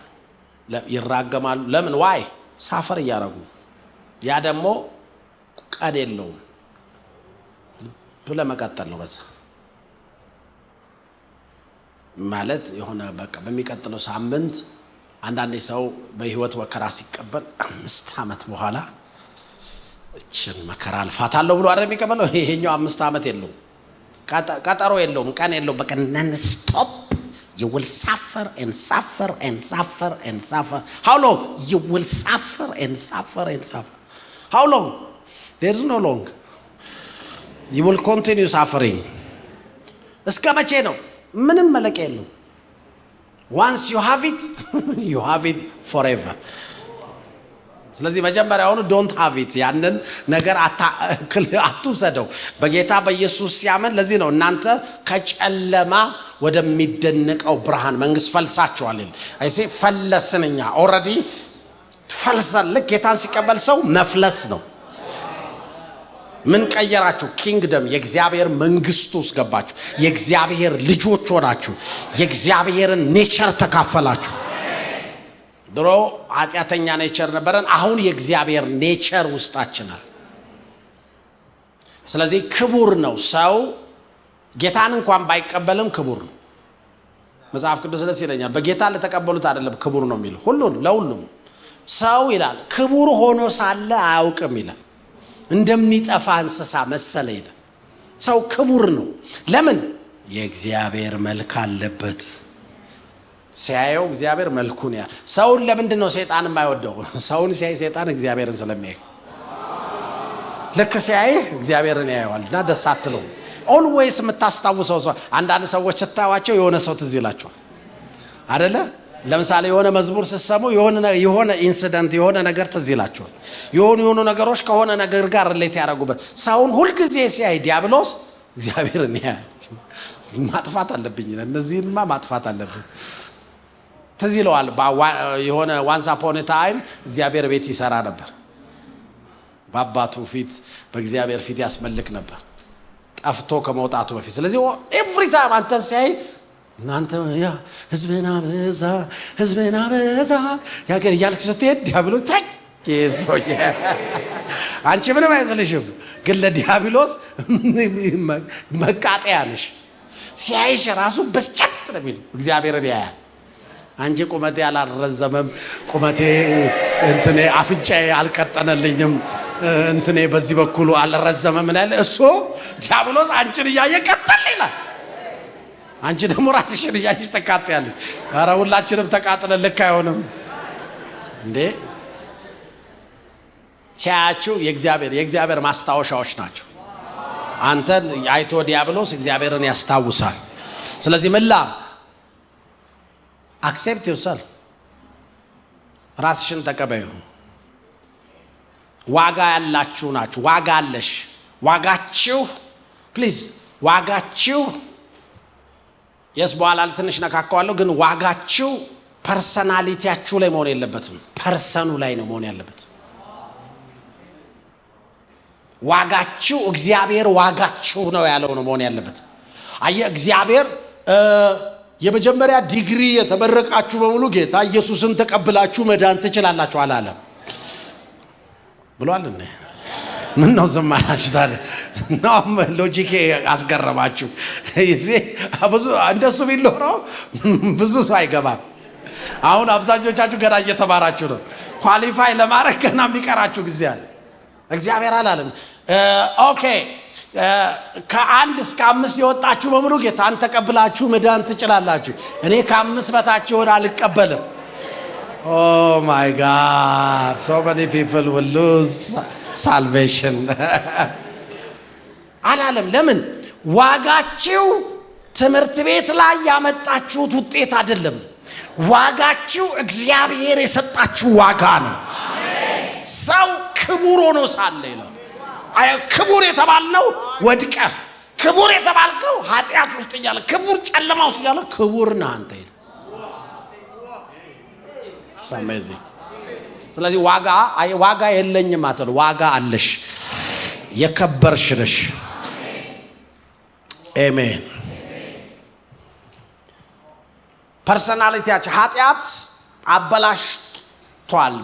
S1: ይራገማሉ። ለምን? ዋይ ሳፈር እያረጉ ያ ደግሞ ቀን የለውም ብለህ መቀጠል ነው። በዛ ማለት የሆነ በቃ በሚቀጥለው ሳምንት አንዳንዴ ሰው በህይወት መከራ ሲቀበል 5 ዓመት በኋላ እችን መከራ አልፋታለሁ ብሎ አይደል የሚቀበለው። ይሄኛው 5 ዓመት የለውም፣ ቀጠሮ የለውም፣ ቀን የለውም። በቃ ነን ስቶፕ you will suffer and suffer and suffer and suffer. How long? You will suffer and suffer and suffer. How long? There is no long. You will continue suffering. እስከ መቼ ነው? ምንም መለቂያ የለውም። Once you have it, you have it forever. ስለዚህ መጀመሪያውኑ don't have it ያንን ነገር አትውሰደው። በጌታ በኢየሱስ ሲያመን ለዚህ ነው እናንተ ከጨለማ ወደሚደነቀው ብርሃን መንግስት ፈልሳችኋል። አይሴ ፈለስንኛ ኦሬዲ ፈልሰን። ልክ ጌታን ሲቀበል ሰው መፍለስ ነው። ምን ቀየራችሁ? ኪንግደም የእግዚአብሔር መንግስት ውስጥ ገባችሁ። የእግዚአብሔር ልጆች ሆናችሁ የእግዚአብሔርን ኔቸር ተካፈላችሁ። ድሮ ኃጢአተኛ ኔቸር ነበረን፣ አሁን የእግዚአብሔር ኔቸር ውስጣችናል። ስለዚህ ክቡር ነው ሰው ጌታን እንኳን ባይቀበልም ክቡር ነው። መጽሐፍ ቅዱስ ደስ ይለኛል። በጌታ ለተቀበሉት አይደለም ክቡር ነው የሚለው ሁሉን ለሁሉም ሰው ይላል ክቡር ሆኖ ሳለ አያውቅም ይላል። እንደሚጠፋ እንስሳ መሰለ ይላል። ሰው ክቡር ነው። ለምን? የእግዚአብሔር መልክ አለበት። ሲያየው እግዚአብሔር መልኩን ያ ሰውን ለምንድን ነው ሰይጣን የማይወደው? ሰውን ሲያይ ሰይጣን እግዚአብሔርን ስለሚያይ ልክ ሲያይ እግዚአብሔርን ያየዋልና ደስ አትለው። ኦልዌይስ የምታስታውሰው ሰው አንዳንድ ሰዎች ስታዋቸው የሆነ ሰው ትዝ ይላቸዋል አይደለ? ለምሳሌ የሆነ መዝሙር ስትሰሙ የሆነ ኢንሲደንት የሆነ ነገር ትዝ ይላቸዋል። የሆኑ ነገሮች ከሆነ ነገር ጋር ሪሌት ያደርጉበት። ሰውን ሁልጊዜ ሲያይ ዲያብሎስ እግዚአብሔርን ያያል። ማጥፋት አለብኝ እነዚህንማ ማጥፋት አለብኝ ትዝ ይለዋል። የሆነ ዋንስ አፖን ታይም እግዚአብሔር ቤት ይሰራ ነበር። በአባቱ ፊት በእግዚአብሔር ፊት ያስመልክ ነበር ጠፍቶ ከመውጣቱ በፊት። ስለዚህ ኤቭሪ ታይም አንተን ሲያይ እናንተ ያ ህዝብና በዛ ያገር እያልክ ስትሄድ ዲያብሎስ ጌሶዬ አንቺ ምንም አይመስልሽም፣ ግን ለዲያብሎስ መቃጠያ ነሽ። ሲያይሽ ራሱ በስጨት ነው የሚለው። እግዚአብሔርን ያያል። አንቺ ቁመቴ አላረዘመም፣ ቁመቴ እንትኔ አፍንጫዬ አልቀጠነልኝም፣ እንትኔ በዚህ በኩል አልረዘመም ይላል። እሱ ዲያብሎስ አንቺን እያየ ቀጠል ይላል። አንቺ ደግሞ ራስሽን እያየሽ ተቃጥያለሽ። ኧረ ሁላችንም ተቃጥለን ልክ አይሆንም እንዴ? ሲያያችሁ የእግዚአብሔር ማስታወሻዎች ናቸው። አንተን አይቶ ዲያብሎስ እግዚአብሔርን ያስታውሳል። ስለዚህ ምን ላድርግ? አክሴፕት ዩርሰልፍ፣ ራስሽን ተቀበዩ። ዋጋ ያላችሁ ናችሁ። ዋጋ አለሽ። ዋጋችሁ ፕሊዝ፣ ዋጋችሁ የስ በኋላ ትንሽ ነካካዋለሁ፣ ግን ዋጋችሁ ፐርሰናሊቲያችሁ ላይ መሆን የለበትም። ፐርሰኑ ላይ ነው መሆን ያለበት። ዋጋችሁ እግዚአብሔር ዋጋችሁ ነው ያለው ነው መሆን ያለበት። አየህ እግዚአብሔር የመጀመሪያ ዲግሪ የተመረቃችሁ በሙሉ ጌታ ኢየሱስን ተቀብላችሁ መዳን ትችላላችሁ አላለም ብሏል እንዴ? ምን ነው ዝም አላችሁ ታዲያ? ነው ሎጂክ አስገረማችሁ? ብዙ እንደሱ ቢኖረው ብዙ ሰው አይገባም። አሁን አብዛኞቻችሁ ገና እየተማራችሁ ነው። ኳሊፋይ ለማድረግ ገና የሚቀራችሁ ጊዜ አለ። እግዚአብሔር አላለም ኦኬ ከ1 እስከ 5 የወጣችሁ በሙሉ ጌታን ተቀብላችሁ መዳን ትችላላችሁ። እኔ ከ5 በታች ወደ አልቀበልም። ኦ ማይ ጋድ so many people will lose salvation አላለም። ለምን? ዋጋችሁ ትምህርት ቤት ላይ ያመጣችሁት ውጤት አይደለም። ዋጋችሁ እግዚአብሔር የሰጣችሁ ዋጋ ነው። ሰው ክቡር ሆኖ ሳለ ነው። ክቡር የተባልነው ወድቀህ፣ ክቡር የተባልከው ኃጢአት ውስጥ እያለ፣ ክቡር ጨለማ ውስጥ እያለ ክቡር ነህ አንተ ይላል። ሰማይዚ። ስለዚህ ዋጋ የለኝም አትል፣ ዋጋ አለሽ፣ የከበርሽ ነሽ። አሜን። ፐርሰናሊቲያችን ኃጢአት አበላሽቷል።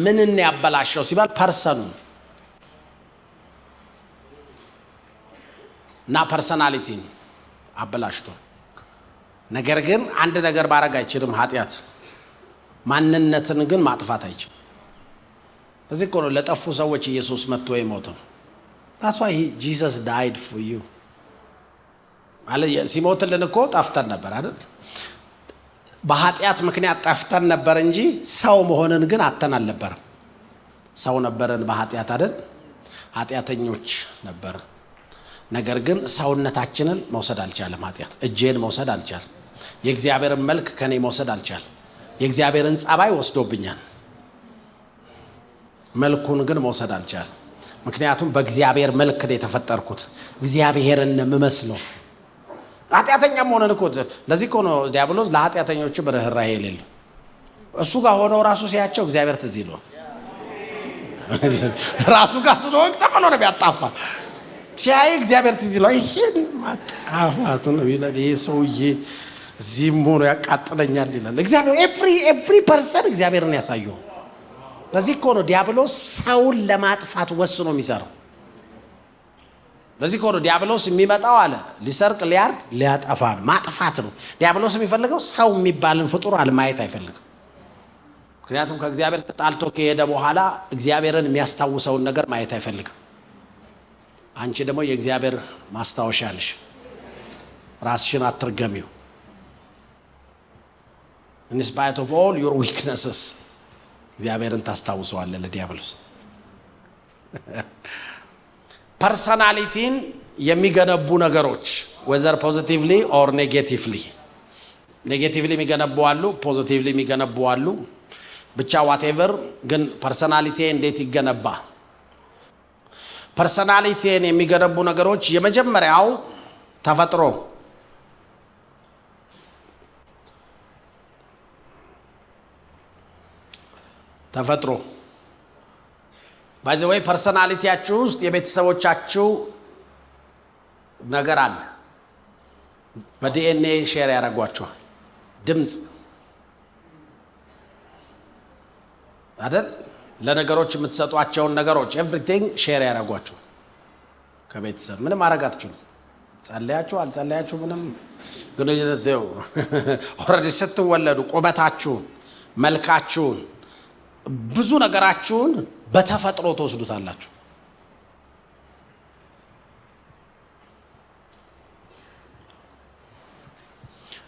S1: ምንን ያበላሸው ሲባል ፐርሰኑ እና ፐርሰናሊቲን አበላሽቷል። ነገር ግን አንድ ነገር ማድረግ አይችልም ኃጢአት፣ ማንነትን ግን ማጥፋት አይችልም። ስለዚህ እኮ ነው ለጠፉ ሰዎች ኢየሱስ መጥቶ የሞተው። that's why Jesus died for you አለ። ሲሞትልን እኮ ጠፍተን ነበር አይደል? በኃጢአት ምክንያት ጠፍተን ነበር እንጂ ሰው መሆንን ግን አጥተን አልነበረም። ሰው ነበርን በኃጢአት አይደል? ኃጢአተኞች ነበር። ነገር ግን ሰውነታችንን መውሰድ አልቻለም ኃጢአት። እጄን መውሰድ አልቻለም። የእግዚአብሔርን መልክ ከኔ መውሰድ አልቻለም። የእግዚአብሔርን ጸባይ ወስዶብኛል። መልኩን ግን መውሰድ አልቻለም። ምክንያቱም በእግዚአብሔር መልክ ነው የተፈጠርኩት። እግዚአብሔርን የምመስለው ኃጢአተኛም ሆነን እኮ ለዚህ እኮ ነው ዲያብሎስ ለኃጢአተኞች ርህራሄ የሌለው። እሱ ጋር ሆነው ራሱ ሲያቸው እግዚአብሔር ትዝ ይለው ራሱ ጋር ስለሆነ ተፈሎ ነው ቢያጣፋ ሲያይ እግዚአብሔር ትዝ ይለው። ይሄን ማጣፋት ነው ይላል። ይሄ ሰውዬ እዚህም ሆኖ ያቃጥለኛል ይላል እግዚአብሔር። ኤቭሪ ፐርሰን እግዚአብሔርን ያሳየው። ለዚህ እኮ ነው ዲያብሎስ ሰውን ለማጥፋት ወስኖ የሚሰራው። ለዚህ እኮ ነው ዲያብሎስ የሚመጣው አለ ሊሰርቅ፣ ሊያርድ፣ ሊያጠፋ ነው። ማጥፋት ነው ዲያብሎስ የሚፈልገው። ሰው የሚባልን ፍጡር አለማየት አይፈልግም። ምክንያቱም ከእግዚአብሔር ተጣልቶ ከሄደ በኋላ እግዚአብሔርን የሚያስታውሰውን ነገር ማየት አይፈልግም። አንቺ ደግሞ የእግዚአብሔር ማስታወሻ ነሽ። ራስሽን አትርገሚው። in spite of all your weaknesses እግዚአብሔርን ታስታውሰዋለህ ለዲያብሎስ። ፐርሰናሊቲን የሚገነቡ ነገሮች whether positively or negatively የሚገነቡ አሉ፣ ፖዚቲቭሊ የሚገነቡ አሉ። ብቻ whatever ግን ፐርሰናሊቲ እንዴት ይገነባ? ፐርሰናሊቲን የሚገነቡ ነገሮች የመጀመሪያው ተፈጥሮ። by the way ፐርሰናሊቲያችሁ ውስጥ የቤተሰቦቻችሁ ነገር አለ። በዲኤንኤ ሼር ያደርጓቸዋል። ድምጽ አይደል? ለነገሮች የምትሰጧቸውን ነገሮች ኤቭሪቲንግ ሼር ያደርጓቸዋል ከቤተሰብ። ምንም ማድረግ አትችሉም። ጸለያችሁ አልጸለያችሁ ምንም ግንኙነት ነው። ኦሬዲ ስትወለዱ ቁመታችሁን፣ መልካችሁን፣ ብዙ ነገራችሁን በተፈጥሮ ተወስዱታላችሁ።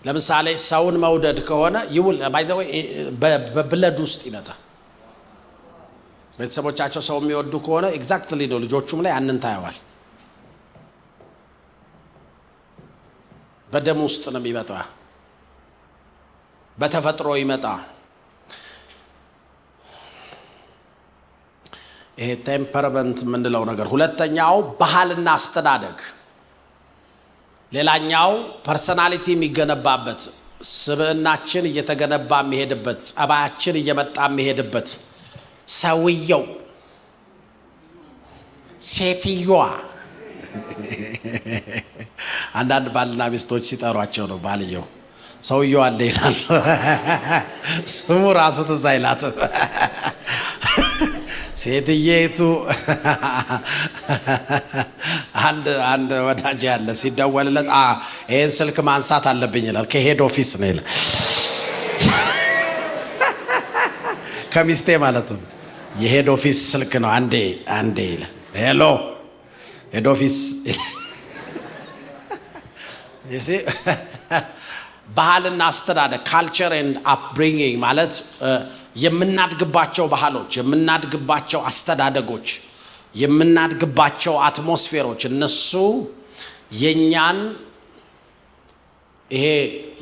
S1: ለምሳሌ ሰውን መውደድ ከሆነ ይውል ባይዘው በብለድ ውስጥ ይመጣል። ቤተሰቦቻቸው ሰው የሚወዱ ከሆነ ኤግዛክትሊ ነው ልጆቹም ላይ ያንን ታየዋል። በደም ውስጥ ነው የሚመጣው፣ በተፈጥሮ ይመጣ። ይሄ ቴምፐረመንት የምንለው ነገር። ሁለተኛው ባህልና አስተዳደግ። ሌላኛው ፐርሰናሊቲ የሚገነባበት፣ ስብዕናችን እየተገነባ የሚሄድበት፣ ጸባያችን እየመጣ የሚሄድበት። ሰውየው፣ ሴትዮዋ አንዳንድ ባልና ሚስቶች ሲጠሯቸው ነው ባልየው ሰውየው አለ ይላል። ስሙ ራሱ ትዝ አይላትም። ሴትየቱ አንድ ወዳጅ ያለ ሲደወልለት ይሄን ስልክ ማንሳት አለብኝ ይላል። ከሄድ ኦፊስ ነው ይላል። ከሚስቴ ማለት ነው። የሄድ ኦፊስ ስልክ ነው። አንዴ ይላል። ሄሎ ሄድ ኦፊስ። ባህልና አስተዳደግ ካልቸር ኤንድ አፕብሪንጊንግ ማለት የምናድግባቸው ባህሎች፣ የምናድግባቸው አስተዳደጎች፣ የምናድግባቸው አትሞስፌሮች እነሱ የኛን ይሄ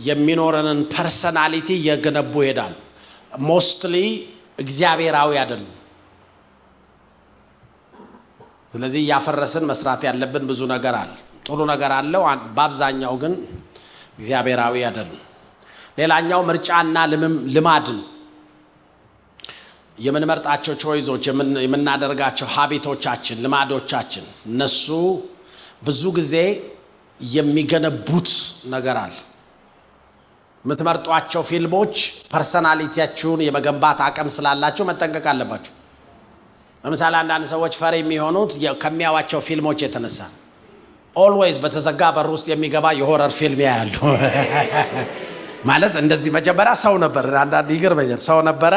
S1: የሚኖረንን ፐርሰናሊቲ እየገነቡ ይሄዳል። ሞስትሊ እግዚአብሔራዊ አይደሉም። ስለዚህ እያፈረስን መስራት ያለብን ብዙ ነገር አለ። ጥሩ ነገር አለው፣ በአብዛኛው ግን እግዚአብሔራዊ አይደሉም። ሌላኛው ምርጫና ልማድ ነው። የምንመርጣቸው ቾይዞች፣ የምናደርጋቸው ሀቢቶቻችን፣ ልማዶቻችን እነሱ ብዙ ጊዜ የሚገነቡት ነገር አለ። የምትመርጧቸው ፊልሞች ፐርሰናሊቲያችሁን የመገንባት አቅም ስላላቸው መጠንቀቅ አለባቸው። ለምሳሌ አንዳንድ ሰዎች ፈሪ የሚሆኑት ከሚያዋቸው ፊልሞች የተነሳ ኦልዌይዝ በተዘጋ በር ውስጥ የሚገባ የሆረር ፊልም ያያሉ። ማለት እንደዚህ መጀመሪያ ሰው ነበር፣ አንዳንድ ይገርመኛል። ሰው ነበረ፣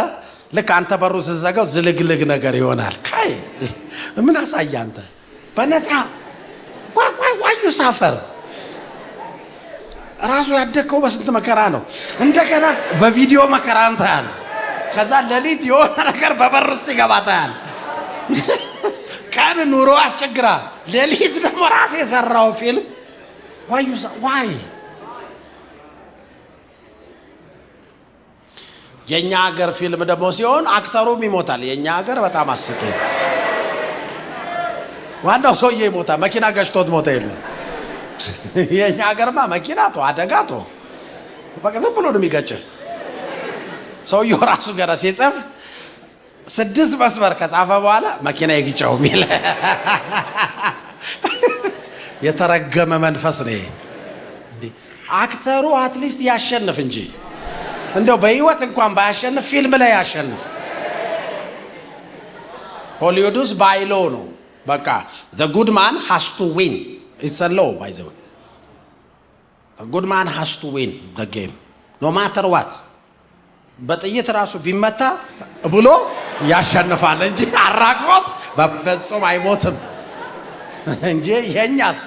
S1: ልክ አንተ በሩ ስትዘጋው ዝልግልግ ነገር ይሆናል። ካይ ምን አሳየ አንተ በነፃ ዋዩ ሳፈር ራሱ ያደከው በስንት መከራ ነው። እንደገና በቪዲዮ መከራ አንታያል። ከዛ ሌሊት የሆነ ነገር በበር ሲገባ ታያል። ቀን ኑሮ ያስቸግራል። ሌሊት ደግሞ ራስ የሰራው ፊልም ዋይ የኛ ሀገር ፊልም ደግሞ ሲሆን አክተሩም ይሞታል። የኛ ሀገር በጣም አስቂኝ። ዋናው ሰውዬ ይሞታል። መኪና ገጭቶት ሞተ ይሉ። የኛ ሀገርማ መኪና አደጋቶ በቃ ዝም ብሎ ነው የሚገጭህ። ሰውዬው ራሱ ገና ሲጽፍ 6 መስመር ከጻፈ በኋላ መኪና ይግጨው ሚል የተረገመ መንፈስ ነው። አክተሩ አትሊስት ያሸንፍ እንጂ እንደው በህይወት እንኳን ባያሸንፍ ፊልም ላይ ያሸንፍ። ሆሊውድ ውስጥ ባይሎ ነው በቃ the good man has to win. It's a law by the way. The good man has to win the game no matter what. በጥይት ራሱ ቢመታ ብሎ ያሸንፋል እንጂ አራቅሞት በፍጹም አይሞትም እንጂ የኛስ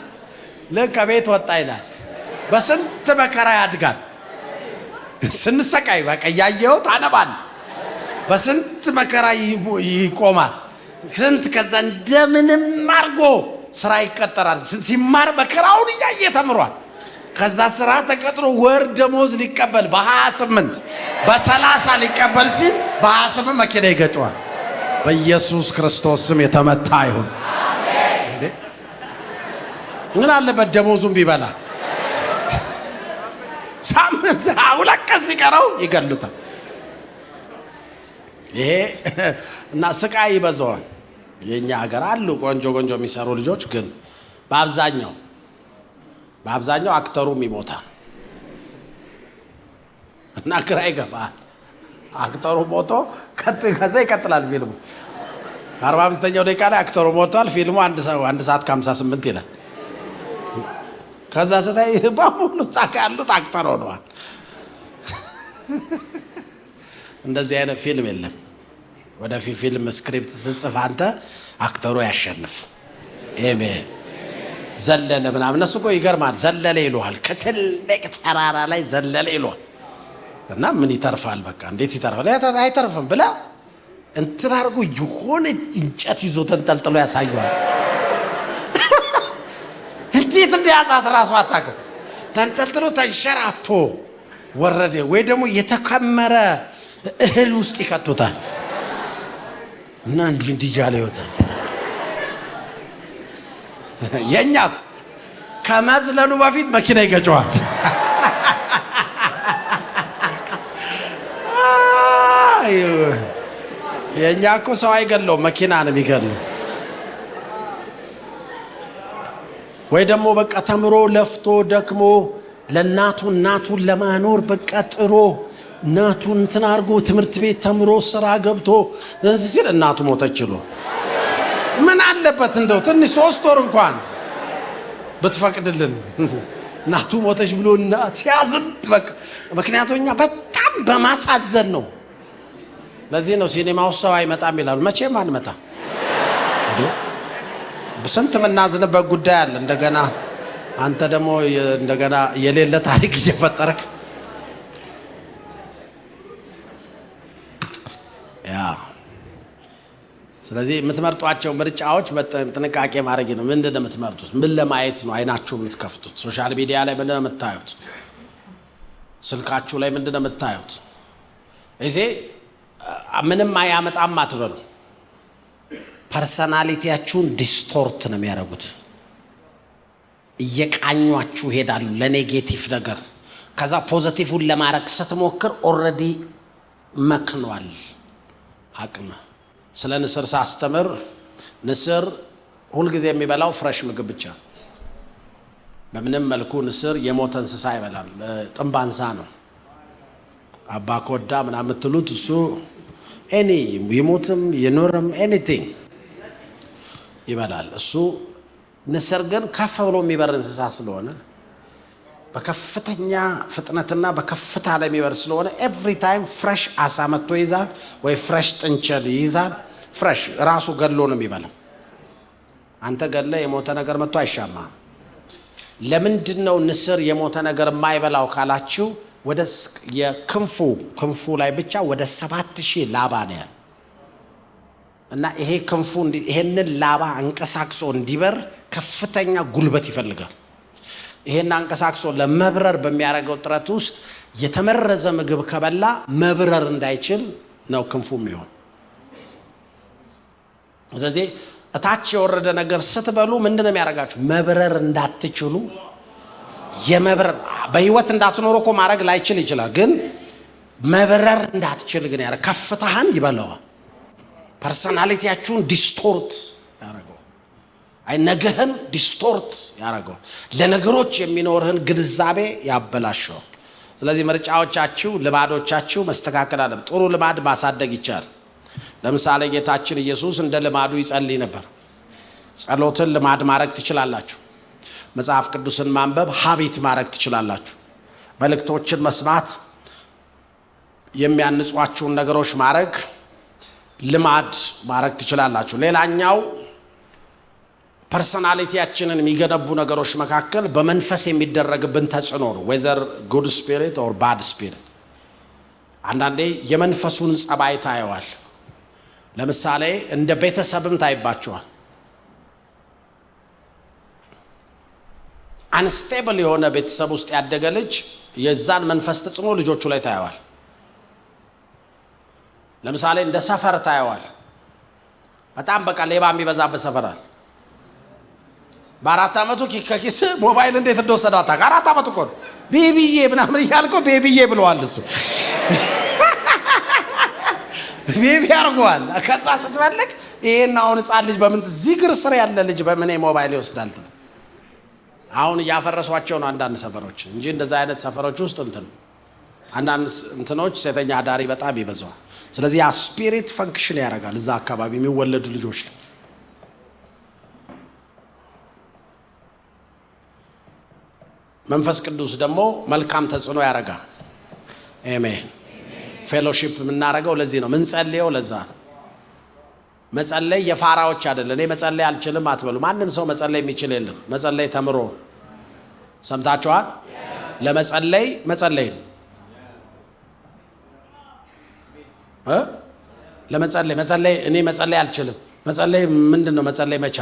S1: ልክ ከቤት ወጣ ይላል። በስንት መከራ ያድጋል። ስንሰቃይ በቃ ያየው ታነባል። በስንት መከራ ይቆማል። ስንት ከዛ እንደምንም አርጎ ስራ ይቀጠራል። ሲማር መከራውን እያየ ተምሯል። ከዛ ስራ ተቀጥሮ ወር ደሞዝ ሊቀበል በ28 በ30 ሊቀበል ሲል በ28 መኪና ይገጨዋል። በኢየሱስ ክርስቶስ ስም የተመታ ይሁን። አሜን። ምን አለበት ደሞዙን ቢበላ ሳምንት 2 ቀን ሲቀረው ይገሉታል። ይሄ እና ስቃይ ይበዛዋል። የኛ ሀገር አሉ ቆንጆ የሚሰሩ ልጆች፣ ግን በአብዛኛው አክተሩም ይሞታል እና ግራ ይገባል። አክተሩ ሞቶ ከዛ ይቀጥላል ፊልሙ። 45ኛው ደቂቃ ላይ አክተሩ ሞቷል። ፊልሙ 1 ሰዓት ከ58 ይላል። ከዛ ስታይ በሙሉ ያሉት አክተር ሆነዋል። እንደዚህ አይነት ፊልም የለም። ወደፊት ፊልም ስክሪፕት ስትጽፍ አንተ አክተሩ ያሸንፍ። አሜን። ዘለለ ምናምን እነሱ እኮ ይገርማል። ዘለለ ይሉሃል፣ ከትልቅ ተራራ ላይ ዘለለ ይሉሃል። እና ምን ይተርፋል? በቃ እንዴት ይተርፋል? አይተርፍም ብላ እንትን አድርጎ የሆነ እንጨት ይዞ ተንጠልጥሎ ያሳየዋል። እንዴት እንደያዛት ራሱ አታውቅም። ተንጠልጥሎ ተንሸራቶ ወረደ። ወይ ደግሞ የተከመረ እህል ውስጥ ይከቱታል እና እንዲህ እያለ ይወጣል። የኛስ ከመዝለሉ በፊት መኪና ይገጨዋል። የኛ እኮ ሰው አይገለው፣ መኪና ነው የሚገለው። ወይ ደግሞ በቃ ተምሮ ለፍቶ ደክሞ እናቱን ለማኖር በቃ ጥሮ እናቱን እንትን አድርጎ ትምህርት ቤት ተምሮ ስራ ገብቶ ሲል እናቱ ሞተች ይሉ ምን አለበት እንደው ትንሽ 3 ወር እንኳን ብትፈቅድልን እናቱ ሞተች ብሎ ሲያዝን በቃ። ምክንያቱም እኛ በጣም በማሳዘን ነው። ለዚህ ነው ሲኒማው ሰው አይመጣም ይላሉ። መቼም አንመጣም እንዴ በስንት ምናዝንበት ጉዳይ አለ። እንደገና አንተ ደግሞ እንደገና የሌለ ታሪክ እየፈጠርክ ስለዚህ የምትመርጧቸው ምርጫዎች ጥንቃቄ ማድረግ ነው። ምንድነው የምትመርጡት? ምን ለማየት ነው አይናችሁ የምትከፍቱት? ሶሻል ሚዲያ ላይ ምንድነው የምታዩት? ስልካችሁ ላይ ምንድነው የምታዩት? እዚህ ምንም አያመጣም አትበሉ። ፐርሰናሊቲያችሁን ዲስቶርት ነው የሚያደርጉት። እየቃኟችሁ ሄዳሉ ለኔጌቲቭ ነገር። ከዛ ፖዚቲቭን ለማድረግ ስትሞክር ኦልሬዲ መክኗል አቅም። ስለ ንስር ሳስተምር ንስር ሁልጊዜ የሚበላው ፍሬሽ ምግብ ብቻ። በምንም መልኩ ንስር የሞተ እንስሳ አይበላም። ጥንባንሳ ነው። አባ ኮዳ ምናምን የምትሉት እሱ ኤኒ የሞትም የኖርም ኤኒቲንግ ይበላል እሱ። ንስር ግን ከፍ ብሎ የሚበር እንስሳ ስለሆነ በከፍተኛ ፍጥነትና በከፍታ ላይ የሚበር ስለሆነ ኤቭሪ ታይም ፍሬሽ አሳ መጥቶ ይዛል ወይ ፍሬሽ ጥንቸል ይዛል። ፍሬሽ ራሱ ገሎ ነው የሚበላው። አንተ ገለ የሞተ ነገር መጥቶ አይሻማ። ለምንድነው ንስር የሞተ ነገር የማይበላው ካላችሁ ወደ የክንፉ ላይ ብቻ ወደ 7000 ላባ ነው ያለው እና ይሄ ክንፉ ይሄንን ላባ አንቀሳቅሶ እንዲበር ከፍተኛ ጉልበት ይፈልጋል። ይሄን አንቀሳቅሶ ለመብረር በሚያደርገው ጥረት ውስጥ የተመረዘ ምግብ ከበላ መብረር እንዳይችል ነው ክንፉ የሚሆን። ስለዚህ እታች የወረደ ነገር ስትበሉ ምንድነው የሚያደርጋችሁ? መብረር እንዳትችሉ የመብረር በህይወት እንዳትኖር እኮ ማድረግ ላይችል ይችላል፣ ግን መብረር እንዳትችል ግን ያደርጋል። ከፍታህን ይበላዋል። ፐርሰናሊቲያችሁን ዲስቶርት ያደርገዋል። አይ ነገህን ዲስቶርት ያደርገዋል። ለነገሮች የሚኖርህን ግንዛቤ ያበላሸዋል። ስለዚህ ምርጫዎቻችሁ፣ ልማዶቻችሁ መስተካከል አለበት። ጥሩ ልማድ ማሳደግ ይቻላል። ለምሳሌ ጌታችን ኢየሱስ እንደ ልማዱ ይጸልይ ነበር። ጸሎትን ልማድ ማድረግ ትችላላችሁ። መጽሐፍ ቅዱስን ማንበብ ሀቢት ማድረግ ትችላላችሁ። መልእክቶችን መስማት፣ የሚያንጿችሁን ነገሮች ማድረግ ልማድ ማድረግ ትችላላችሁ። ሌላኛው ፐርሰናሊቲያችንን የሚገነቡ ነገሮች መካከል በመንፈስ የሚደረግብን ተጽዕኖ ነው። ዌዘር ጉድ ስፒሪት ኦር ባድ ስፒሪት። አንዳንዴ የመንፈሱን ጸባይ ታየዋል። ለምሳሌ እንደ ቤተሰብም ታይባቸዋል። አንስቴብል የሆነ ቤተሰብ ውስጥ ያደገ ልጅ የዛን መንፈስ ተጽዕኖ ልጆቹ ላይ ታየዋል። ለምሳሌ እንደ ሰፈር ታየዋል። በጣም በቃ ሌባ የሚበዛበት ሰፈራል። በ4 ዓመቱ ከኪስ ሞባይል እንዴት እንደወሰደው አታውቅ። 4 ዓመቱ እኮ ነው። ቤቢዬ ምናምን እያልከው ቤቢዬ ብለዋል እሱ ቤቢ አርጓል። ከዛ ስትፈልግ ይሄን አሁን ህፃን ልጅ በምን ዚግር ስር ያለ ልጅ በምን ሞባይል ይወስዳል? አሁን ያፈረሷቸው ነው አንዳንድ ሰፈሮች እንጂ እንደዛ አይነት ሰፈሮች ውስጥ አንዳንድ እንትኖች ሴተኛ አዳሪ በጣም ይበዛዋል። ስለዚህ ያ ስፒሪት ፈንክሽን ያደርጋል እዛ አካባቢ የሚወለዱ ልጆች ላይ። መንፈስ ቅዱስ ደግሞ መልካም ተጽዕኖ ያደርጋል። አሜን። ፌሎሺፕ የምናደርገው ለዚህ ነው። ምን ጸልየው ለዛ ነው። መጸለይ የፋራዎች አይደለም። እኔ መጸለይ አልችልም አትበሉ። ማንም ሰው መጸለይ የሚችል የለም። መጸለይ ተምሮ ሰምታችኋል። ለመጸለይ መጸለይ ነው። ለመጸለይ እኔ መጸለይ አልችልም። መጸለይ ምንድነው? መጸለይ መቻ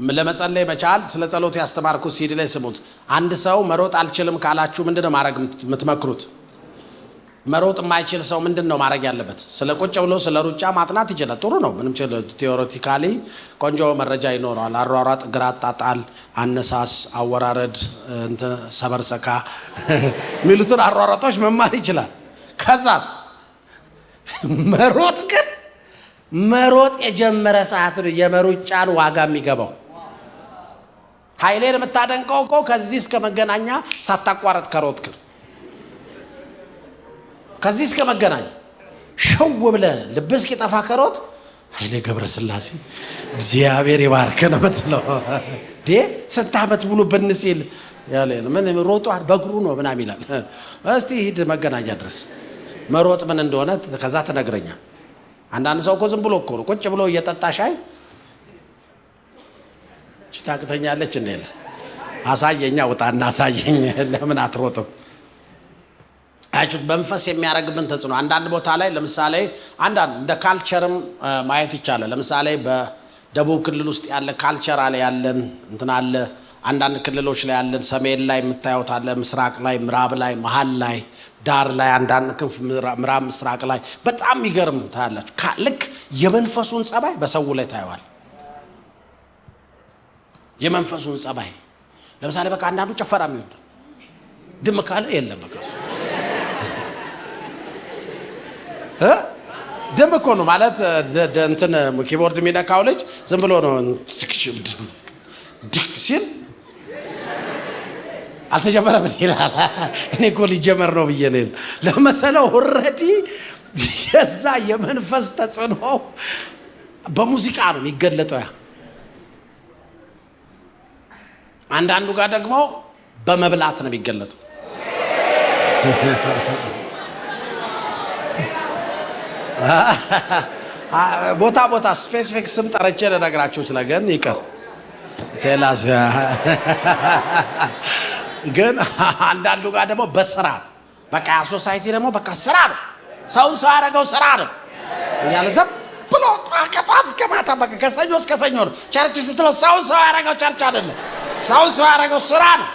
S1: ለመጸለይ መቻል ስለ ጸሎት ያስተማርኩት ሲዲ ላይ ስሙት። አንድ ሰው መሮጥ አልችልም ካላችሁ ምንድነው ማድረግ የምትመክሩት? መሮጥ የማይችል ሰው ምንድነው ማድረግ ያለበት? ስለ ቁጭ ብሎ ስለ ሩጫ ማጥናት ይችላል። ጥሩ ነው። ምንም ቲዮሬቲካሊ ቆንጆ መረጃ ይኖረዋል። አሯሯጥ፣ ግራ አጣጣል፣ አነሳስ፣ አወራረድ፣ ሰበርሰካ ሚሉትን አሯሯጦች መማር ይችላል። ከዛስ መሮጥ ግን መሮጥ የጀመረ ሰዓት ነው የመሩጫን ዋጋ የሚገባው። ኃይሌን የምታደንቀው እኮ ከዚህ እስከ መገናኛ ሳታቋረጥ ከሮጥክ፣ ከዚህ እስከ መገናኛ ሸው ብለህ ልብህ እስኪጠፋ ከሮጥ ኃይሌ ገብረስላሴ እግዚአብሔር ይባርክ ነው የምትለው። ስንት ዓመት ሙሉ ብንሲል ያለ ምን ሮጧል በእግሩ ነው ምናምን ይላል። እስቲ ሂድ መገናኛ ድረስ መሮጥ ምን እንደሆነ ከዛ ትነግረኛል። አንዳንድ ሰው እኮ ዝም ብሎ እኮ ነው ቁጭ ብሎ እየጠጣ ሻይ ታቅተኛለች እንዴ? አሳየኛ ውጣና አሳየኝ። ለምን አትሮጥም? አጭት መንፈስ የሚያረግብን ተጽዕኖ አንዳንድ ቦታ ላይ ለምሳሌ አንዳንድ እንደ ካልቸርም ማየት ይቻላል። ለምሳሌ በደቡብ ክልል ውስጥ ያለ ካልቸር አለ ያለን እንትን አለ። አንዳንድ ክልሎች ላይ ያለን ሰሜን ላይ የምታዩት አለ፣ ምስራቅ ላይ፣ ምዕራብ ላይ፣ መሃል ላይ፣ ዳር ላይ፣ አንዳንድ ክንፍ ምዕራብ ምስራቅ ላይ በጣም ይገርም ታያላችሁ። ልክ የመንፈሱን ጸባይ በሰው ላይ ታየዋል። የመንፈሱን ጸባይ ለምሳሌ በቃ አንዳንዱ ጨፈራ የሚወድ ድም ካለ የለም በቃ ድም እኮ ነው ማለት እንትን ኪቦርድ የሚነካው ልጅ ዝም ብሎ ነው ሲል አልተጀመረም ይላል። እኔ እኮ ሊጀመር ነው ብዬ ነው ለመሰለው ኦሬዲ የዛ የመንፈስ ተጽዕኖ በሙዚቃ ነው የሚገለጠው። አንዳንዱ ጋር ደግሞ በመብላት ነው የሚገለጠው። ቦታ ስፔሲፊክ ስም ጠርቼ ለነገራችሁ ስለገን ይቀር ቴላስ ግን አንዳንዱ ጋር ደግሞ በስራ በቃ ሶሳይቲ ደግሞ በቃ ስራ ነው። ሰው ያደረገው ስራ ነው ያለ ዘብ ብሎ ጣቀጣስ ከማታ በቃ ከሰኞ እስከ ሰኞ ነው ቸርች ስትለው ሰው ያደረገው ቸርች አይደለም። ሰው ያደረገው ስራ ነው።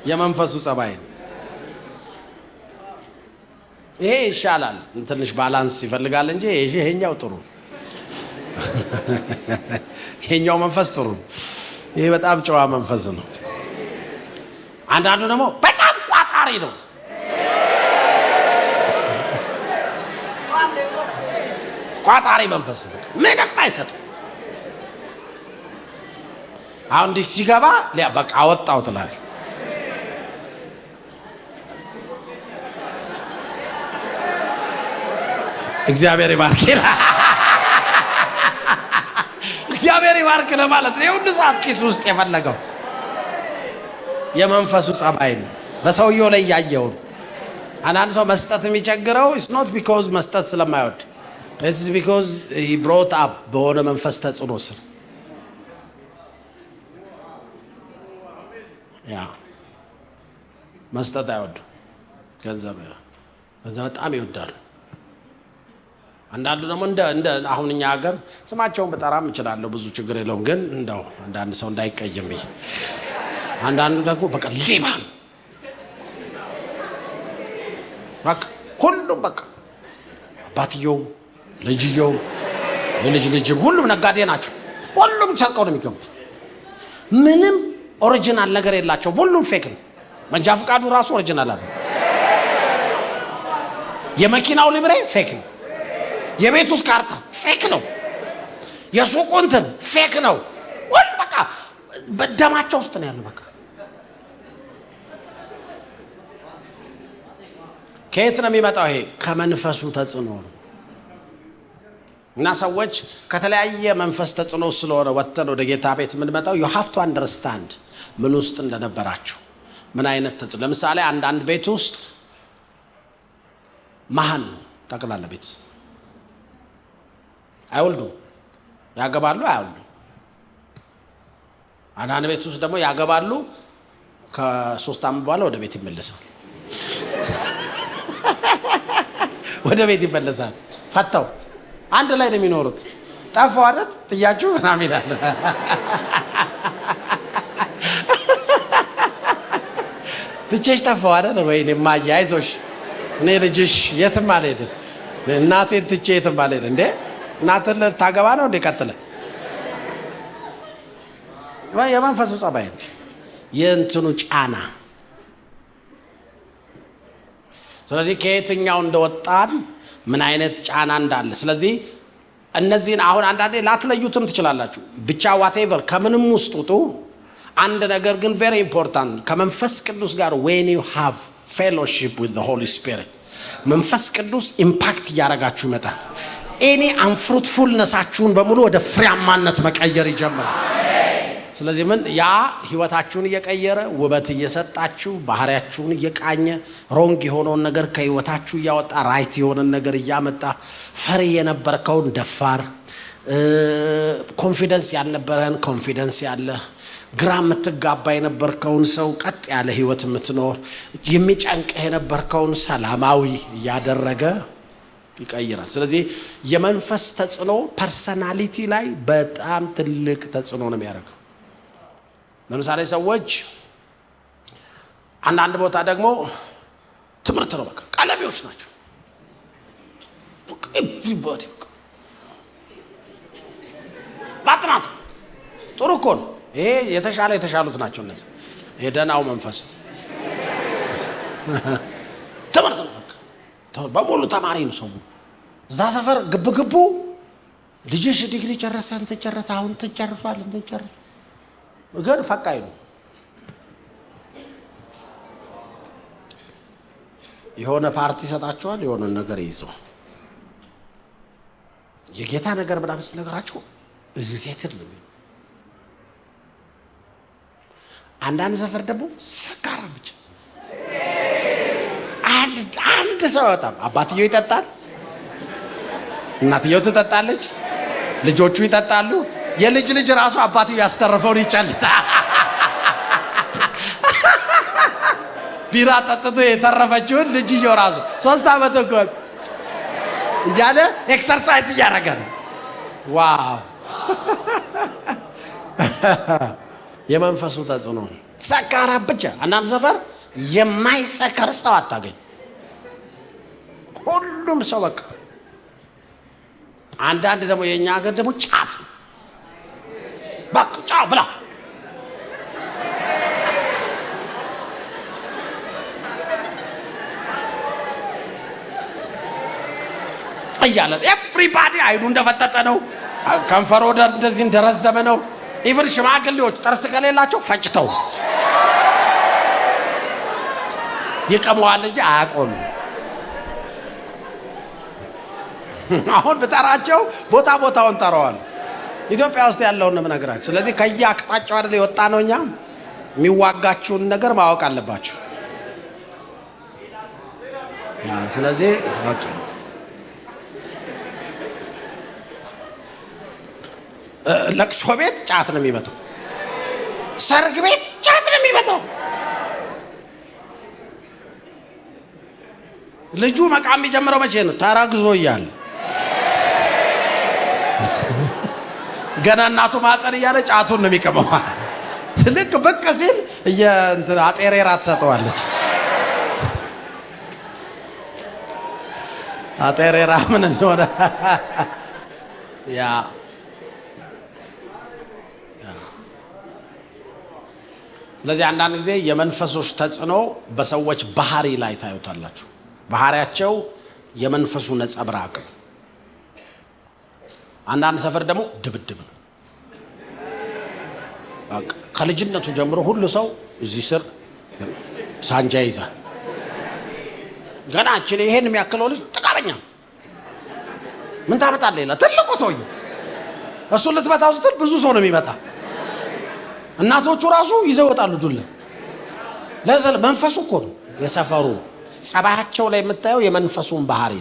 S1: የመንፈሱ ጸባይ ይሄ ይሻላል። ትንሽ ባላንስ ይፈልጋል እንጂ ይሄኛው ጥሩ ይሄኛው መንፈስ ጥሩ። ይሄ በጣም ጨዋ መንፈስ ነው። አንዳንዱ ደግሞ በጣም ቋጣሪ ነው። ቋጣሪ መንፈስ ነው። ምንም አይሰጥም። አሁን ዲክ ሲገባ በቃ አወጣው ትላል። እግዚአብሔር ይባርክ እግዚአብሔር ይባርክ ለማለት ነው። ሁሉ ሰዓት ኪስ ውስጥ የፈለገው የመንፈሱ ጸባይ ነው። በሰውየው ላይ ያየው አንዳንድ ሰው መስጠት የሚቸግረው it's not because መስጠት ስለማይወድ it's because he brought up በሆነ መንፈስ ተጽዕኖ ስር መስጠት አይወድ ገንዘብ በጣም ይወዳል። አንዳንዱ ደግሞ እንደ አሁን እኛ ሀገር ስማቸውን በጠራም እችላለሁ ብዙ ችግር የለውም። ግን እንደው አንዳንድ ሰው እንዳይቀየም አንዳንዱ ደግሞ በቃ ሌባ ነው። በቃ ሁሉም በቃ አባትየው ልጅየው ልጅም ሁሉም ነጋዴ ናቸው። ሁሉም ሰርቀው ነው የሚገቡት። ምንም ኦሪጂናል ነገር የላቸው። ሁሉም ፌክ ነው። መንጃ ፈቃዱ ራሱ ኦሪጂናል አይደለም። የመኪናው ሊብሬ ፌክ ነው። የቤት ውስጥ ካርታ ፌክ ነው። የሱቁ እንትን ፌክ ነው። ሁሉ በቃ በደማቸው ውስጥ ነው ያለው። በቃ ከየት ነው የሚመጣው? ይሄ ከመንፈሱ ተጽዕኖ ነው። እና ሰዎች ከተለያየ መንፈስ ተጽዕኖ ስለሆነ ወጥተን ወደ ጌታ ቤት የምንመጣው you have to understand ምን ውስጥ እንደነበራችሁ ምን አይነት ተጽዕኖ። ለምሳሌ አንዳንድ ቤት ውስጥ መሃን ነው ጠቅላላ ቤት አይወልዱም፣ ያገባሉ አይወልዱም። አንዳንድ ቤት ውስጥ ደግሞ ያገባሉ ከ3 ዓመት በኋላ ወደ ቤት ይመለሳል። ወደ ቤት ይመለሳል ፈተው አንድ ላይ ነው የሚኖሩት። ጠፋው አይደል ጥያችሁ ምናምን ይላል። ትቼሽ ጠፋው አይደል ወይኔ ማያ አይዞሽ እኔ ልጅሽ የትም አልሄድም እናቴን ትቼ የትም አልሄድም። እንዴ እናትን ታገባ ነው እንዴ? ቀጥለ የመንፈሱ ጸባይ ነው የእንትኑ ጫና። ስለዚህ ከየትኛው እንደወጣን ምን አይነት ጫና እንዳለ ስለዚህ እነዚህን አሁን አንዳንዴ ላትለዩትም ትችላላችሁ። ብቻ whatever ከምንም ውስጥ ውጡ። አንድ ነገር ግን very important ከመንፈስ ቅዱስ ጋር when you have fellowship with the Holy Spirit መንፈስ ቅዱስ ኢምፓክት ያደርጋችሁ ይመጣል። any unfruitfulnessአችሁን በሙሉ ወደ ፍሬያማነት መቀየር ይጀምራል። ስለዚህ ምን ያ ህይወታችሁን እየቀየረ ውበት እየሰጣችሁ ባህሪያችሁን እየቃኘ ሮንግ የሆነውን ነገር ከህይወታችሁ እያወጣ ራይት የሆነን ነገር እያመጣ ፈሪ የነበርከውን ደፋር፣ ኮንፊደንስ ያልነበረን ኮንፊደንስ ያለ፣ ግራ የምትጋባ የነበርከውን ሰው ቀጥ ያለ ህይወት የምትኖር፣ የሚጨንቅህ የነበርከውን ሰላማዊ እያደረገ ይቀይራል። ስለዚህ የመንፈስ ተጽዕኖ ፐርሰናሊቲ ላይ በጣም ትልቅ ተጽዕኖ ነው የሚያደርገው። ለምሳሌ ሰዎች አንዳንድ ቦታ ደግሞ ትምህርት ነው በቃ ቀለቤዎች ናቸው። ኤቭሪባዲ ማጥናት ጥሩ እኮ ነው። ይሄ የተሻሉት ናቸው እነዚህ የደናው መንፈስ ትምህርት ነው በቃ በሙሉ ተማሪ ነው ሰው። እዛ ሰፈር ግብግቡ ልጅሽ ዲግሪ ጨረሰ እንትን ጨረሰ አሁን እንትን ጨርሷል እንትን ጨርሷል ግን ፈቃይ ነው። የሆነ ፓርቲ ሰጣቸዋል የሆነ ነገር ይዘው የጌታ ነገር ምናምን ነገራቸው እዚህት ነው። አንዳንድ ሰፈር ደግሞ ሰካራ ብቻ አንድ ሰው በጣም አባትየው ይጠጣል፣ እናትየው ትጠጣለች፣ ልጆቹ ይጠጣሉ። የልጅ ልጅ ራሱ አባትየው ያስተረፈውን ይጨልጣል። ቢራ ጠጥቶ የተረፈችውን ልጅየው ራሱ 3 ዓመት እኮ እያለ ኤክሰርሳይዝ እያደረገ ነው። ዋው የመንፈሱ ተጽዕኖ ሰካራ ብቻ። አንዳንድ ሰፈር የማይሰከር ሰው አታገኝ። ሁሉም ሰው በቃ አንዳንድ ደግሞ የኛ ሀገር ደግሞ ጫት በቃ ጫው ብላ እያለ ኤቭሪባዲ አይኑ እንደፈጠጠ ነው። ከንፈሮ እንደዚህ እንደረዘመ ነው። ኢቭን ሽማግሌዎች ጥርስ ከሌላቸው ፈጭተው ይቀመዋል እንጂ አያቆሉ። አሁን በተራቸው ቦታውን ጠራዋል። ኢትዮጵያ ውስጥ ያለውን ነው የምነግራችሁ። ስለዚህ ከየአቅጣጫው አይደል የወጣ ነው። እኛ የሚዋጋችሁን ነገር ማወቅ አለባችሁ። ስለዚህ ለቅሶ ቤት ጫት ነው የሚመጣው፣ ሰርግ ቤት ጫት ነው የሚመጣው። ልጁ መቃም የሚጀምረው መቼ ነው? ተረግዞ እያለ ገና እናቱ ማጸን እያለ ጫቱን ነው የሚቀመው። ልክ ብቅ ሲል አጤሬራ ትሰጠዋለች። አጤሬራ ምን እንደሆነ ያ ስለዚህ አንዳንድ ጊዜ የመንፈሶች ተጽዕኖ በሰዎች ባህሪ ላይ ታዩታላችሁ። ባህሪያቸው የመንፈሱ ነጸብራቅ ነው። አንዳንድ ሰፈር ደግሞ ድብድብ ነው። ከልጅነቱ ጀምሮ ሁሉ ሰው እዚህ ስር ሳንጃ ይዛል። ገና ይሄን የሚያክለው ልጅ ጥቃበኛ ምን ታመጣለህ ይላል ትልቁ ሰውዬ። እሱ ልትመታው ስትል ብዙ ሰው ነው የሚመጣ። እናቶቹ ራሱ ይዘው ይወጣሉ ዱላ። ለዘለ መንፈሱ እኮ ነው የሰፈሩ ጸባያቸው ላይ የምታየው የመንፈሱን ባህሪ።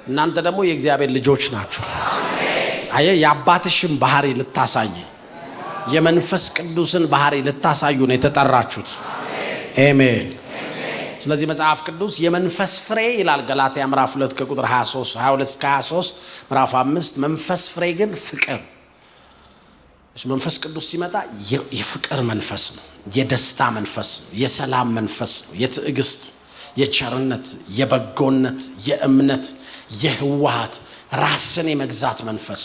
S1: እናንተ ደግሞ የእግዚአብሔር ልጆች ናችሁ። አየ የአባትሽን ባህሪ ልታሳይ የመንፈስ ቅዱስን ባህሪ ልታሳዩ ነው የተጠራችሁት። አሜን። ስለዚህ መጽሐፍ ቅዱስ የመንፈስ ፍሬ ይላል ገላትያ ምዕራፍ 2 ከቁጥር 22 እስከ 23፣ ምዕራፍ 5 መንፈስ ፍሬ ግን ፍቅር። እሱ መንፈስ ቅዱስ ሲመጣ የፍቅር መንፈስ ነው፣ የደስታ መንፈስ ነው፣ የሰላም መንፈስ ነው፣ የትዕግስት፣ የቸርነት፣ የበጎነት፣ የእምነት፣ የህዋሃት ራስን የመግዛት መንፈስ።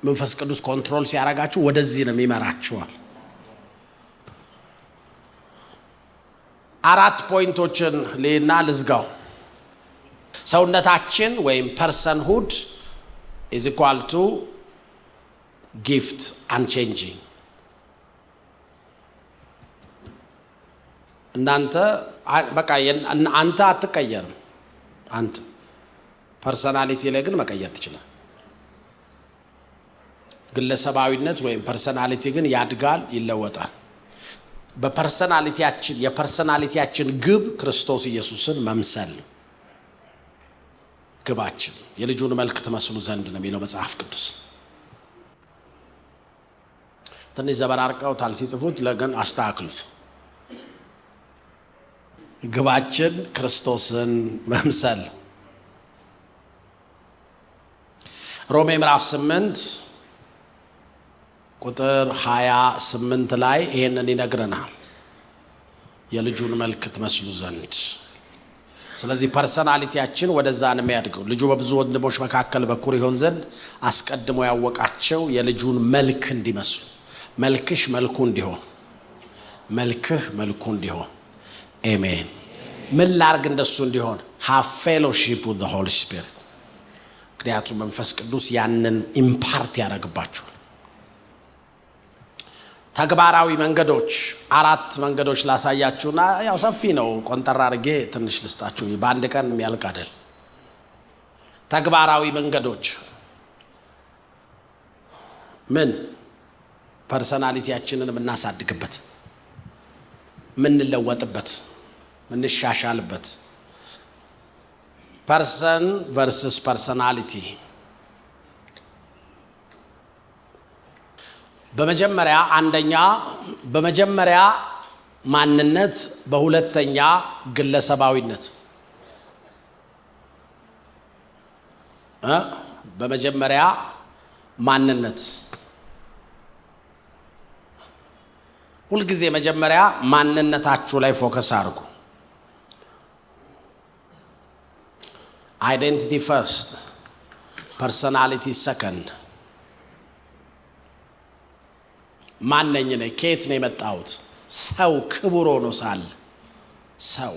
S1: መንፈስ ቅዱስ ኮንትሮል ሲያረጋችሁ ወደዚህ ነው የሚመራችኋል። 4 ፖይንቶችን ሌና ልዝጋው። ሰውነታችን ወይም ፐርሰንሁድ is equal to gift unchanging። እናንተ በቃ አንተ አትቀየርም። አንተ ፐርሰናሊቲ ላይ ግን መቀየር ትችላለህ። ግለሰባዊነት ወይም ፐርሰናሊቲ ግን ያድጋል፣ ይለወጣል። በፐርሰናሊቲያችን የፐርሰናሊቲያችን ግብ ክርስቶስ ኢየሱስን መምሰል ነው። ግባችን የልጁን መልክ ትመስሉ ዘንድ ነው የሚለው መጽሐፍ ቅዱስ። ትንሽ ዘበራርቀውታል ሲጽፉት፣ ለገን አስተካክሉት። ግባችን ክርስቶስን መምሰል። ሮሜ ምዕራፍ 8 ቁጥር 28 ላይ ይሄንን ይነግረናል፣ የልጁን መልክ ትመስሉ ዘንድ። ስለዚህ ፐርሰናሊቲያችን ወደዛ ነው የሚያድገው። ልጁ በብዙ ወንድሞች መካከል በኩር ይሆን ዘንድ አስቀድሞ ያወቃቸው የልጁን መልክ እንዲመስሉ። መልክሽ መልኩ እንዲሆን፣ መልክህ መልኩ እንዲሆን። አሜን። ምን ላርግ እንደሱ እንዲሆን? have fellowship with the Holy Spirit። ምክንያቱም መንፈስ ቅዱስ ያንን ኢምፓርት ያደርግባችኋል። ተግባራዊ መንገዶች 4 መንገዶች ላሳያችሁና ያው ሰፊ ነው፣ ቆንጠራ አድርጌ ትንሽ ልስጣችሁ፣ በአንድ ቀን የሚያልቅ አይደል። ተግባራዊ መንገዶች ምን ፐርሰናሊቲያችንን የምናሳድግበት፣ የምንለወጥበት፣ የምንሻሻልበት። ፐርሰን ቨርስስ ፐርሰናሊቲ። በመጀመሪያ ማንነት፣ በሁለተኛ ግለሰባዊነት። በመጀመሪያ ማንነት። ሁልጊዜ መጀመሪያ ማንነታችሁ ላይ ፎከስ አድርጉ። አይዴንቲቲ ፈርስት፣ ፐርሰናሊቲ ሰከንድ። ማንነኝ ነኝ፣ ከየት ነው የመጣሁት? ሰው ክቡር ሆኖ ሳለ ሰው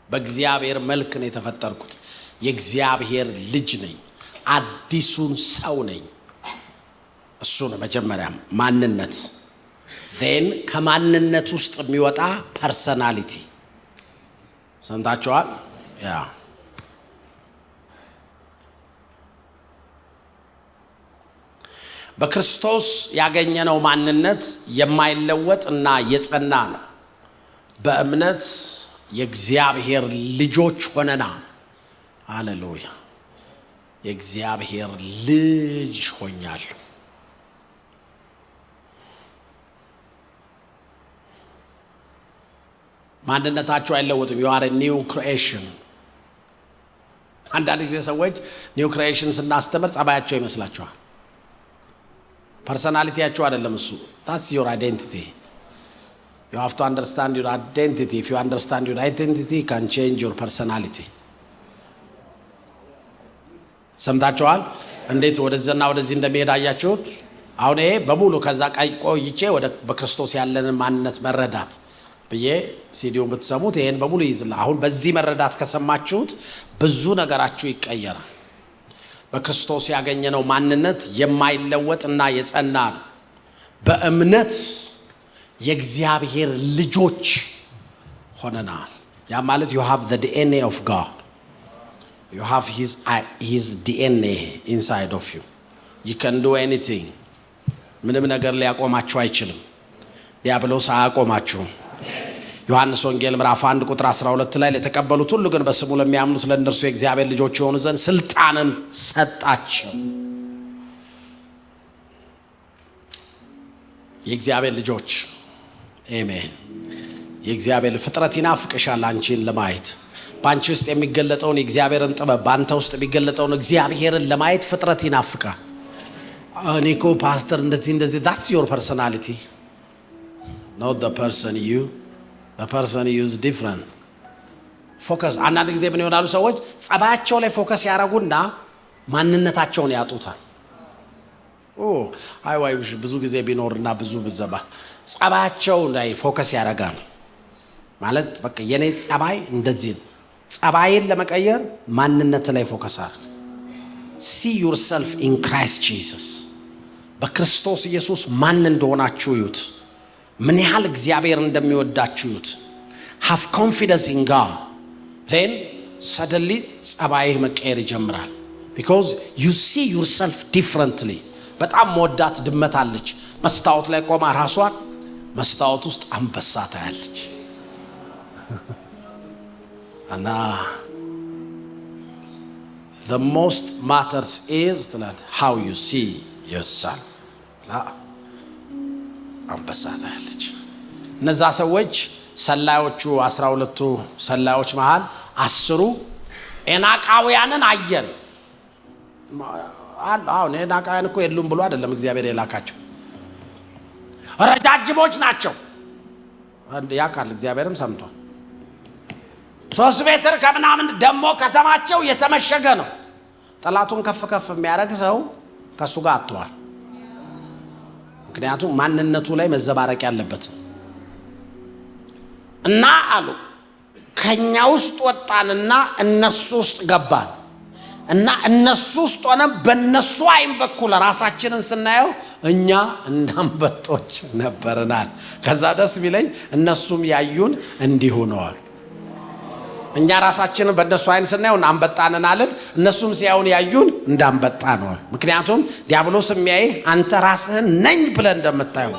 S1: በእግዚአብሔር መልክ ነው የተፈጠርኩት። የእግዚአብሔር ልጅ ነኝ፣ አዲሱን ሰው ነኝ። እሱ ነው መጀመሪያ ማንነት። ዜን ከማንነት ውስጥ የሚወጣ ፐርሰናሊቲ። ሰምታችኋል? ያ በክርስቶስ ያገኘነው ማንነት የማይለወጥ እና የጸና ነው። በእምነት የእግዚአብሔር ልጆች ሆነና፣ ሃሌሉያ፣ የእግዚአብሔር ልጅ ሆኛለሁ። ማንነታችሁ አይለወጥም። you are a new creation። አንዳንድ ጊዜ ሰዎች ኒው ክሪኤሽን ስናስተምር ጸባያቸው ይመስላችኋል። ፐርሰናሊቲያችሁ አይደለም እሱ። that's your identity. you have to understand your identity. if you understand your identity, you can change your personality. ሰምታችኋል? እንዴት ወደዛና ወደዚህ እንደሚሄድ አያችሁት? አሁን ይሄ በሙሉ ከዛ ቆይቼ ወደ በክርስቶስ ያለንን ማንነት መረዳት ብዬ ሲዲውን ብትሰሙት ይሄን በሙሉ ይይዝላ። አሁን በዚህ መረዳት ከሰማችሁት ብዙ ነገራችሁ ይቀየራል። በክርስቶስ ያገኘነው ማንነት የማይለወጥና የጸና ነው። በእምነት የእግዚአብሔር ልጆች ሆነናል። ያ ማለት you have the DNA of God. You have his DNA inside of you. You can do anything. ምንም ነገር ሊያቆማችሁ አይችልም። ዲያብሎስ አያቆማችሁም። ዮሐንስ ወንጌል ምዕራፍ 1 ቁጥር 12 ላይ ለተቀበሉት ሁሉ ግን በስሙ ለሚያምኑት ለእነርሱ የእግዚአብሔር ልጆች የሆኑ ዘንድ ስልጣንን ሰጣቸው። የእግዚአብሔር ልጆች አሜን። የእግዚአብሔር ፍጥረት ይናፍቅሻል አንቺን ለማየት። ባንቺ ውስጥ የሚገለጠውን የእግዚአብሔርን ጥበብ፣ ባንተ ውስጥ የሚገለጠውን እግዚአብሔርን ለማየት ፍጥረት ይናፍቃል። እኔኮ ፓስተር እንደዚህ that's your personality, not the person you. The person you is different. ፎከስ አንዳንድ ጊዜ ምን ይሆናሉ ሰዎች ጸባያቸው ላይ ፎከስ ያረጉና ማንነታቸውን ያጡታል። አይ ብዙ ጊዜ ቢኖርና ብዙ ብዘባ ጸባያቸው ላይ ፎከስ ያረጋል ማለት በቃ የኔ ጸባይ እንደዚህ ነው። ጸባይን ለመቀየር ማንነት ላይ ፎከስ አድርግ። see yourself in Christ Jesus. በክርስቶስ ኢየሱስ ማን እንደሆናችሁ እዩት። ምን ያህል እግዚአብሔር እንደሚወዳችሁ እዩት። have confidence in God. then suddenly ጸባይህ መቀየር ይጀምራል። because you see yourself differently. በጣም መወዳት ድመት አለች። መስታወት ላይ ቆማ ራሷን መስታወት ውስጥ አንበሳ ታያለች። እና the most matters is how you see yourself. አንበሳ ታያለች። እነዛ ሰዎች ሰላዮቹ 12ቱ ሰላዮች መሃል 10ሩ ኤናቃውያንን አየን። አሁን ኤናቃውያን እኮ የሉም ብሎ አይደለም እግዚአብሔር የላካቸው። ረጃጅሞች ናቸው። ያውቃል እግዚአብሔርም ሰምቷል። 3 ሜትር ከምናምን ደሞ ከተማቸው የተመሸገ ነው። ጠላቱን ከፍ ከፍ የሚያደርግ ሰው ከሱ ጋር አጥቷል። ምክንያቱም ማንነቱ ላይ መዘባረቅ ያለበት እና አሉ ከኛ ውስጥ ወጣንና እነሱ ውስጥ ገባን እና እነሱ ውስጥ ሆነ በእነሱ አይን በኩል ራሳችንን ስናየው እኛ እንዳንበጦች ነበርናል። ከዛ ደስ ቢለኝ እነሱም ያዩን እንዲሁ ነዋል። እኛ ራሳችንን በእነሱ አይን ስናየው አንበጣንን አለን፣ እነሱም ሲያዩን ያዩን እንዳንበጣ ነዋል። ምክንያቱም ዲያብሎስ የሚያይ አንተ ራስህን ነኝ ብለህ እንደምታየው።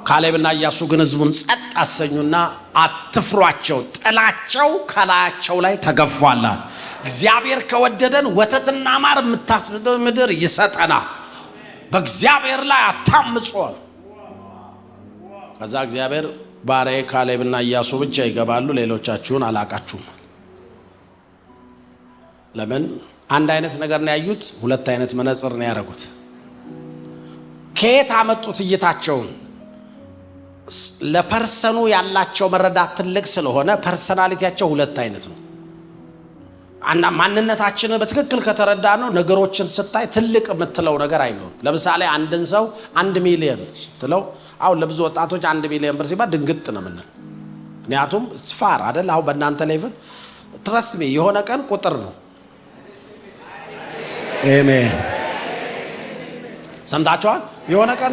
S1: ካሌብና ኢያሱ ግን ህዝቡን ጸጥ አሰኙና አትፍሯቸው፣ ጥላቸው ከላያቸው ላይ ተገፏል። እግዚአብሔር ከወደደን ወተትና ማር የምታስፈስስ ምድር ይሰጠናል። በእግዚአብሔር ላይ አታምጹ። ከዛ እግዚአብሔር ባሪያዬ ካሌብና ኢያሱ ብቻ ይገባሉ፣ ሌሎቻችሁን አላቃችሁም። ለምን? አንድ አይነት ነገር ነው ያዩት፣ ሁለት አይነት መነጽር ነው ያደረጉት። ከየት አመጡት እይታቸውን? ለፐርሰኑ ያላቸው መረዳት ትልቅ ስለሆነ ፐርሰናሊቲያቸው ሁለት አይነት ነው። አንና ማንነታችንን በትክክል ከተረዳ ነው ነገሮችን ስታይ ትልቅ የምትለው ነገር አይኖርም። ለምሳሌ አንድን ሰው 1 ሚሊዮን ስትለው አሁን ለብዙ ወጣቶች 1 ሚሊዮን ብር ሲባል ድንግጥ ነው የምንለው። ምክንያቱም ስፋር አይደል? አሁን በእናንተ ሌቭል ትረስት ሚ የሆነ ቀን ቁጥር ነው። አሜን። ሰምታችኋል? የሆነ ቀን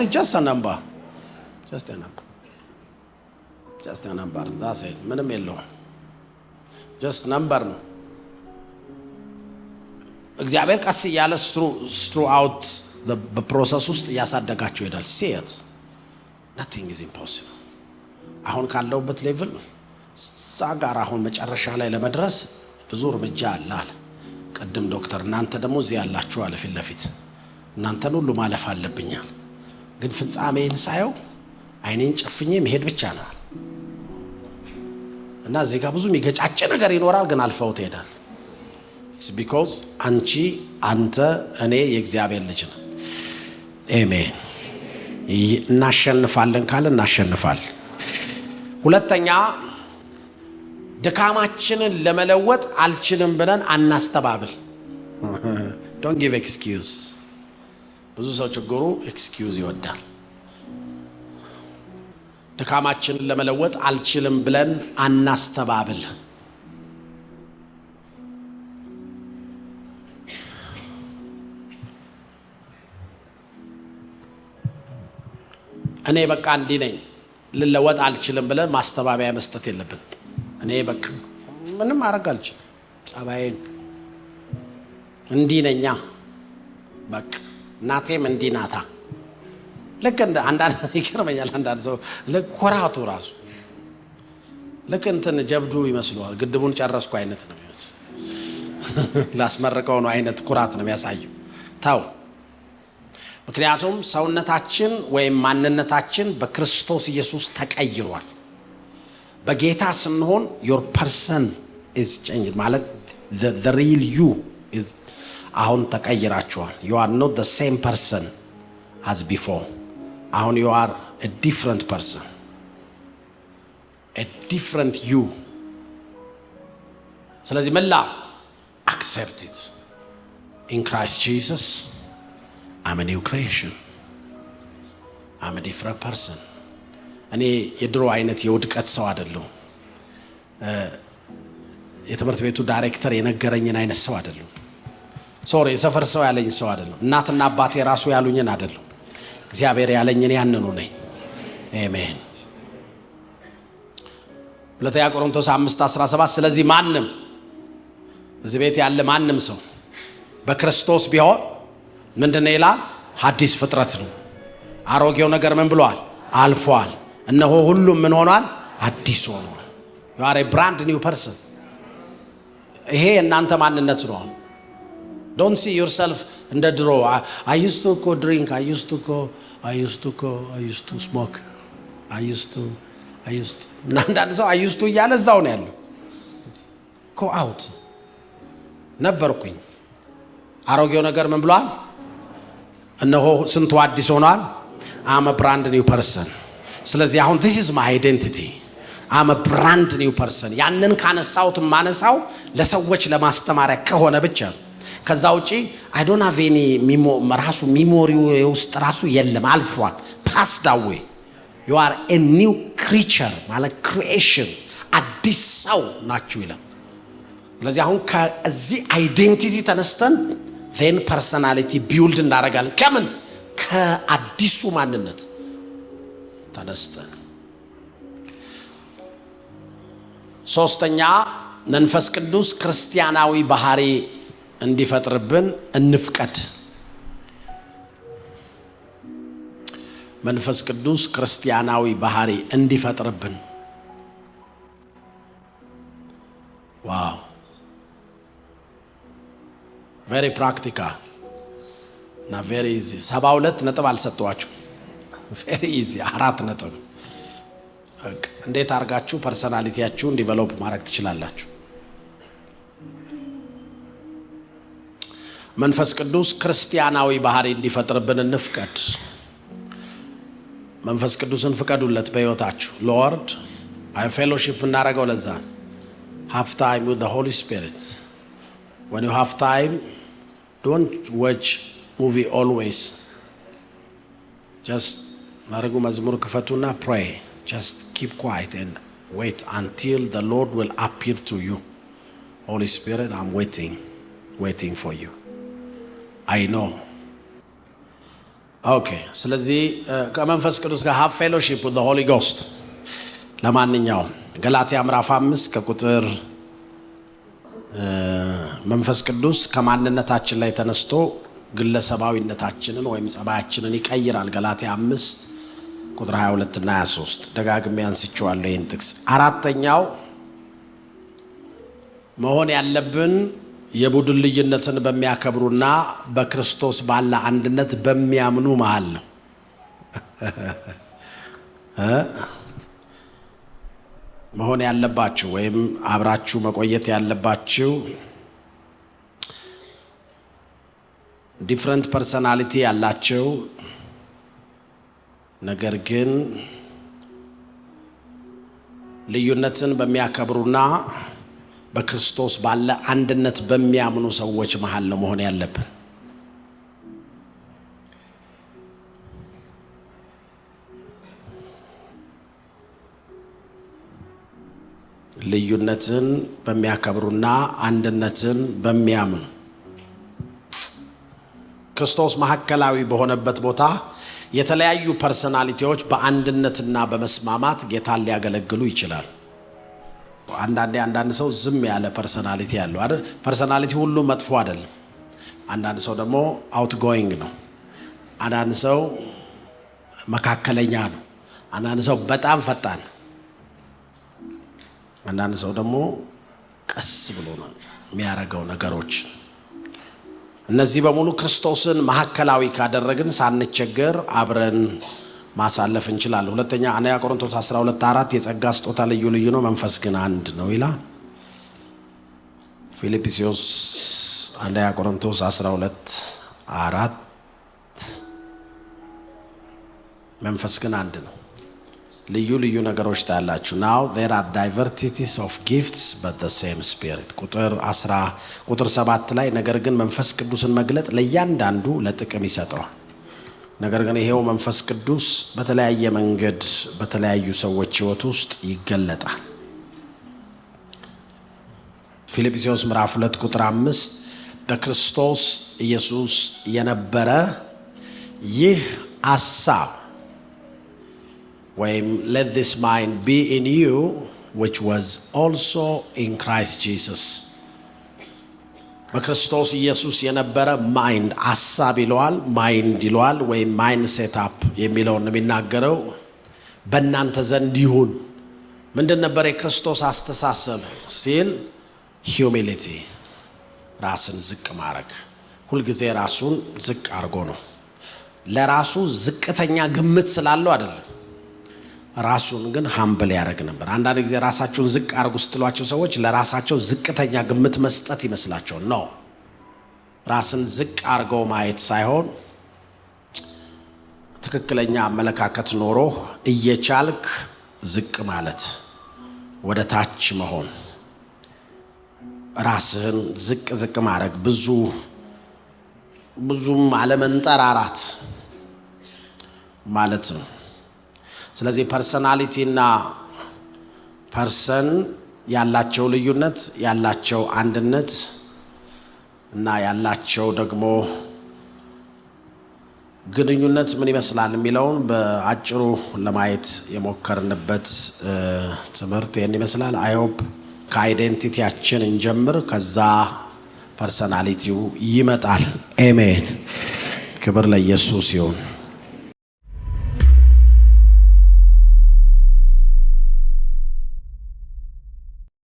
S1: just a number that's it። ምንም የለውም just number ነው። እግዚአብሔር ቀስ እያለ throughout the process ውስጥ ያሳደጋቸው ይሄዳል። see it nothing is impossible። አሁን ካለውበት ሌቭል ሳጋር አሁን መጨረሻ ላይ ለመድረስ ብዙ እርምጃ አለ። ቀደም ዶክተር እናንተ ደግሞ እዚህ ያላችሁ አለ ፊት ለፊት እናንተን ሁሉ ማለፍ አለብኛል፣ ግን ፍጻሜን ሳየው አይኔን ጨፍኜ መሄድ ብቻ ነው እና እዚህ ጋር ብዙ የሚገጫጭ ነገር ይኖራል፣ ግን አልፈው ትሄዳል። it's because አንተ እኔ የእግዚአብሔር ልጅ ነን። አሜን። እናሸንፋለን ካለ እናሸንፋለን። ሁለተኛ ድካማችንን ለመለወጥ አልችልም ብለን አናስተባብል። don't give excuse። ብዙ ሰው ችግሩ ኤክስኪውዝ ይወዳል። ድካማችንን ለመለወጥ አልችልም ብለን አናስተባብል። እኔ በቃ እንዲህ ነኝ ልለወጥ አልችልም ብለን ማስተባበያ መስጠት የለብን። እኔ በቃ ምንም ማድረግ አልችልም። ጸባዬን እንዲህ ነኛ በቃ እናቴም እንዲህ ናታ። ልክ እንደ አንዳንድ ይገርመኛል። አንዳንድ ሰው ልክ ኩራቱ ራሱ ልክ እንትን ጀብዱ ይመስለዋል። ግድቡን ጨረስኩ አይነት ነው ላስመረቀው ነው አይነት ኩራት ነው የሚያሳየው። ታው ምክንያቱም ሰውነታችን ወይም ማንነታችን በክርስቶስ ኢየሱስ ተቀይሯል። በጌታ ስንሆን your person is changed ማለት the real you is አሁን ተቀይራችኋል። you are not the same person as before. አሁን you are a different person, a different you. ስለዚህ መላ accept it in Christ Jesus. I'm a new creation. I'm a different person. እኔ የድሮ አይነት የውድቀት ሰው አይደለሁ። የትምህርት ቤቱ ዳይሬክተር የነገረኝን አይነት ሰው አይደለሁ። ሶሪ የሰፈር ሰው ያለኝ ሰው አይደለሁ። እናትና አባቴ ራሱ ያሉኝን አይደለሁ። እግዚአብሔር ያለኝን ያንኑ ነኝ። አሜን። ሁለተኛ ቆሮንቶስ 5:17 ስለዚህ ማንም እዚህ ቤት ያለ ማንም ሰው በክርስቶስ ቢሆን ምንድነው ይላል? አዲስ ፍጥረት ነው። አሮጌው ነገር ምን ብሏል? አልፏል። እነሆ ሁሉም ምን ሆኗል? አዲስ ሆኗል። you are a brand new person። ይሄ እናንተ ማንነት ነው። don't see yourself እንደ ድሮ I used to drink, I used to smoke, I used to አንዳንድ ሰው I used to እያለ እዛው ነው ያለው። go out ነበርኩኝ። አሮጌው ነገር ምን ብሏል? እነሆ ስንቱ አዲስ ሆኗል። I'm a brand new person። ስለዚህ አሁን this is my identity. I'm a brand new person። ያንን ካነሳውት ማነሳው ለሰዎች ለማስተማሪያ ከሆነ ብቻ ከዛ ውጪ I don't have any ራሱ ሚሞሪው ውስጥ ራሱ የለም፣ አልፏል። passed away. you are a new creature ማለት creation አዲስ ሰው ናችሁ ይላል። ስለዚህ አሁን ከዚህ አይዴንቲቲ ተነስተን then personality build እናደርጋለን። ከምን ከአዲሱ ማንነት ተነስተን። ሶስተኛ መንፈስ ቅዱስ ክርስቲያናዊ ባህሪ እንዲፈጥርብን እንፍቀድ። መንፈስ ቅዱስ ክርስቲያናዊ ባህሪ እንዲፈጥርብን ዋው very practical እና very easy። 72 ነጥብ አልሰጠዋችሁ። very easy 4 ነጥብ። እንዴት አርጋችሁ ፐርሰናሊቲያችሁን ዲቨሎፕ ማድረግ ትችላላችሁ? መንፈስ ቅዱስ ክርስቲያናዊ ባህሪ እንዲፈጥርብን እንፍቀድ። መንፈስ ቅዱስን ፍቀዱለት በሕይወታችሁ። ሎርድ አይ ፌሎሺፕ እናደርገው። ለዛ have time with the Holy Spirit. when you have time, don't watch movie always. just ማረጉ መዝሙር ክፈቱና pray. just keep quiet and wait until the Lord will appear to you. Holy Spirit, I'm waiting for you. I know. okay ስለዚህ ከመንፈስ ቅዱስ ጋር have fellowship with the Holy Ghost። ለማንኛውም ገላትያ ምዕራፍ 5 ከቁጥር መንፈስ ቅዱስ ከማንነታችን ላይ ተነስቶ ግለሰባዊነታችንን ወይም ጸባያችንን ይቀይራል። ገላትያ 5 ቁጥር 22 እና 23 ደጋግሜ አንስቼዋለሁ ይህን ጥቅስ። አራተኛው መሆን ያለብን የቡድን ልዩነትን በሚያከብሩና በክርስቶስ ባለ አንድነት በሚያምኑ መሃል ነው። መሆን ያለባችሁ ወይም አብራችሁ መቆየት ያለባችሁ ዲፍረንት ፐርሰናሊቲ ያላቸው ነገር ግን ልዩነትን በሚያከብሩና በክርስቶስ ባለ አንድነት በሚያምኑ ሰዎች መሃል ነው መሆን ያለብን። ልዩነትን በሚያከብሩና አንድነትን በሚያምኑ ክርስቶስ ማዕከላዊ በሆነበት ቦታ የተለያዩ ፐርሰናሊቲዎች በአንድነትና በመስማማት ጌታን ሊያገለግሉ ይችላል። አንዳንድ ሰው ዝም ያለ ፐርሰናሊቲ ያለው አይደል? ፐርሰናሊቲ ሁሉ መጥፎ አይደለም። አንዳንድ ሰው ደግሞ አውትጎይንግ ነው። አንዳንድ ሰው መካከለኛ ነው። አንዳንድ ሰው በጣም ፈጣን፣ አንዳንድ ሰው ደግሞ ቀስ ብሎ ነው የሚያረጋው ነገሮች። እነዚህ በሙሉ ክርስቶስን ማዕከላዊ ካደረግን ሳንቸገር አብረን ማሳለፍ እንችላለን። ሁለተኛ አንደኛ ቆሮንቶስ 12:4 የጸጋ ስጦታ ልዩ ልዩ ነው፣ መንፈስ ግን አንድ ነው ይላል። ፊልጵስዩስ አንደኛ ቆሮንቶስ 12:4 መንፈስ ግን አንድ ነው። ልዩ ልዩ ነገሮች ታያላችሁ። now there are diversities of gifts but the same spirit። ቁጥር 7 ላይ ነገር ግን መንፈስ ቅዱስን መግለጥ ለእያንዳንዱ ለጥቅም ይሰጠዋል። ነገር ግን ይሄው መንፈስ ቅዱስ በተለያየ መንገድ በተለያዩ ሰዎች ሕይወት ውስጥ ይገለጣል። ፊልጵስዩስ ምዕራፍ 2 ቁጥር 5 በክርስቶስ ኢየሱስ የነበረ ይህ ሐሳብ ወይም let this mind be in you which was also in Christ Jesus። በክርስቶስ ኢየሱስ የነበረ ማይንድ ሐሳብ ይለዋል፣ ማይንድ ይለዋል ወይም ማይንድ ሴትአፕ የሚለውን የሚናገረው በእናንተ ዘንድ ይሁን። ምንድን ነበር የክርስቶስ አስተሳሰብ ሲል? ሂዩሚሊቲ፣ ራስን ዝቅ ማድረግ። ሁልጊዜ ራሱን ዝቅ አድርጎ ነው። ለራሱ ዝቅተኛ ግምት ስላለው አይደለም፣ ራሱን ግን ሃምብል ያደርግ ነበር። አንዳንድ ጊዜ ራሳቸውን ዝቅ አድርጉ ስትሏቸው ሰዎች ለራሳቸው ዝቅተኛ ግምት መስጠት ይመስላቸው ነው። ራስን ዝቅ አድርገው ማየት ሳይሆን ትክክለኛ አመለካከት ኖሮ እየቻልክ ዝቅ ማለት፣ ወደ ታች መሆን፣ ራስህን ዝቅ ማድረግ፣ ብዙም አለመንጠራራት ማለት ነው። ስለዚህ ፐርሰናሊቲ እና ፐርሰን ያላቸው ልዩነት፣ ያላቸው አንድነት እና ያላቸው ደግሞ ግንኙነት ምን ይመስላል የሚለውን በአጭሩ ለማየት የሞከርንበት ትምህርት ይህን ይመስላል። አይ ሆፕ ከአይዴንቲቲያችን እንጀምር፣ ከዛ ፐርሰናሊቲው ይመጣል። አሜን። ክብር ለኢየሱስ ይሁን።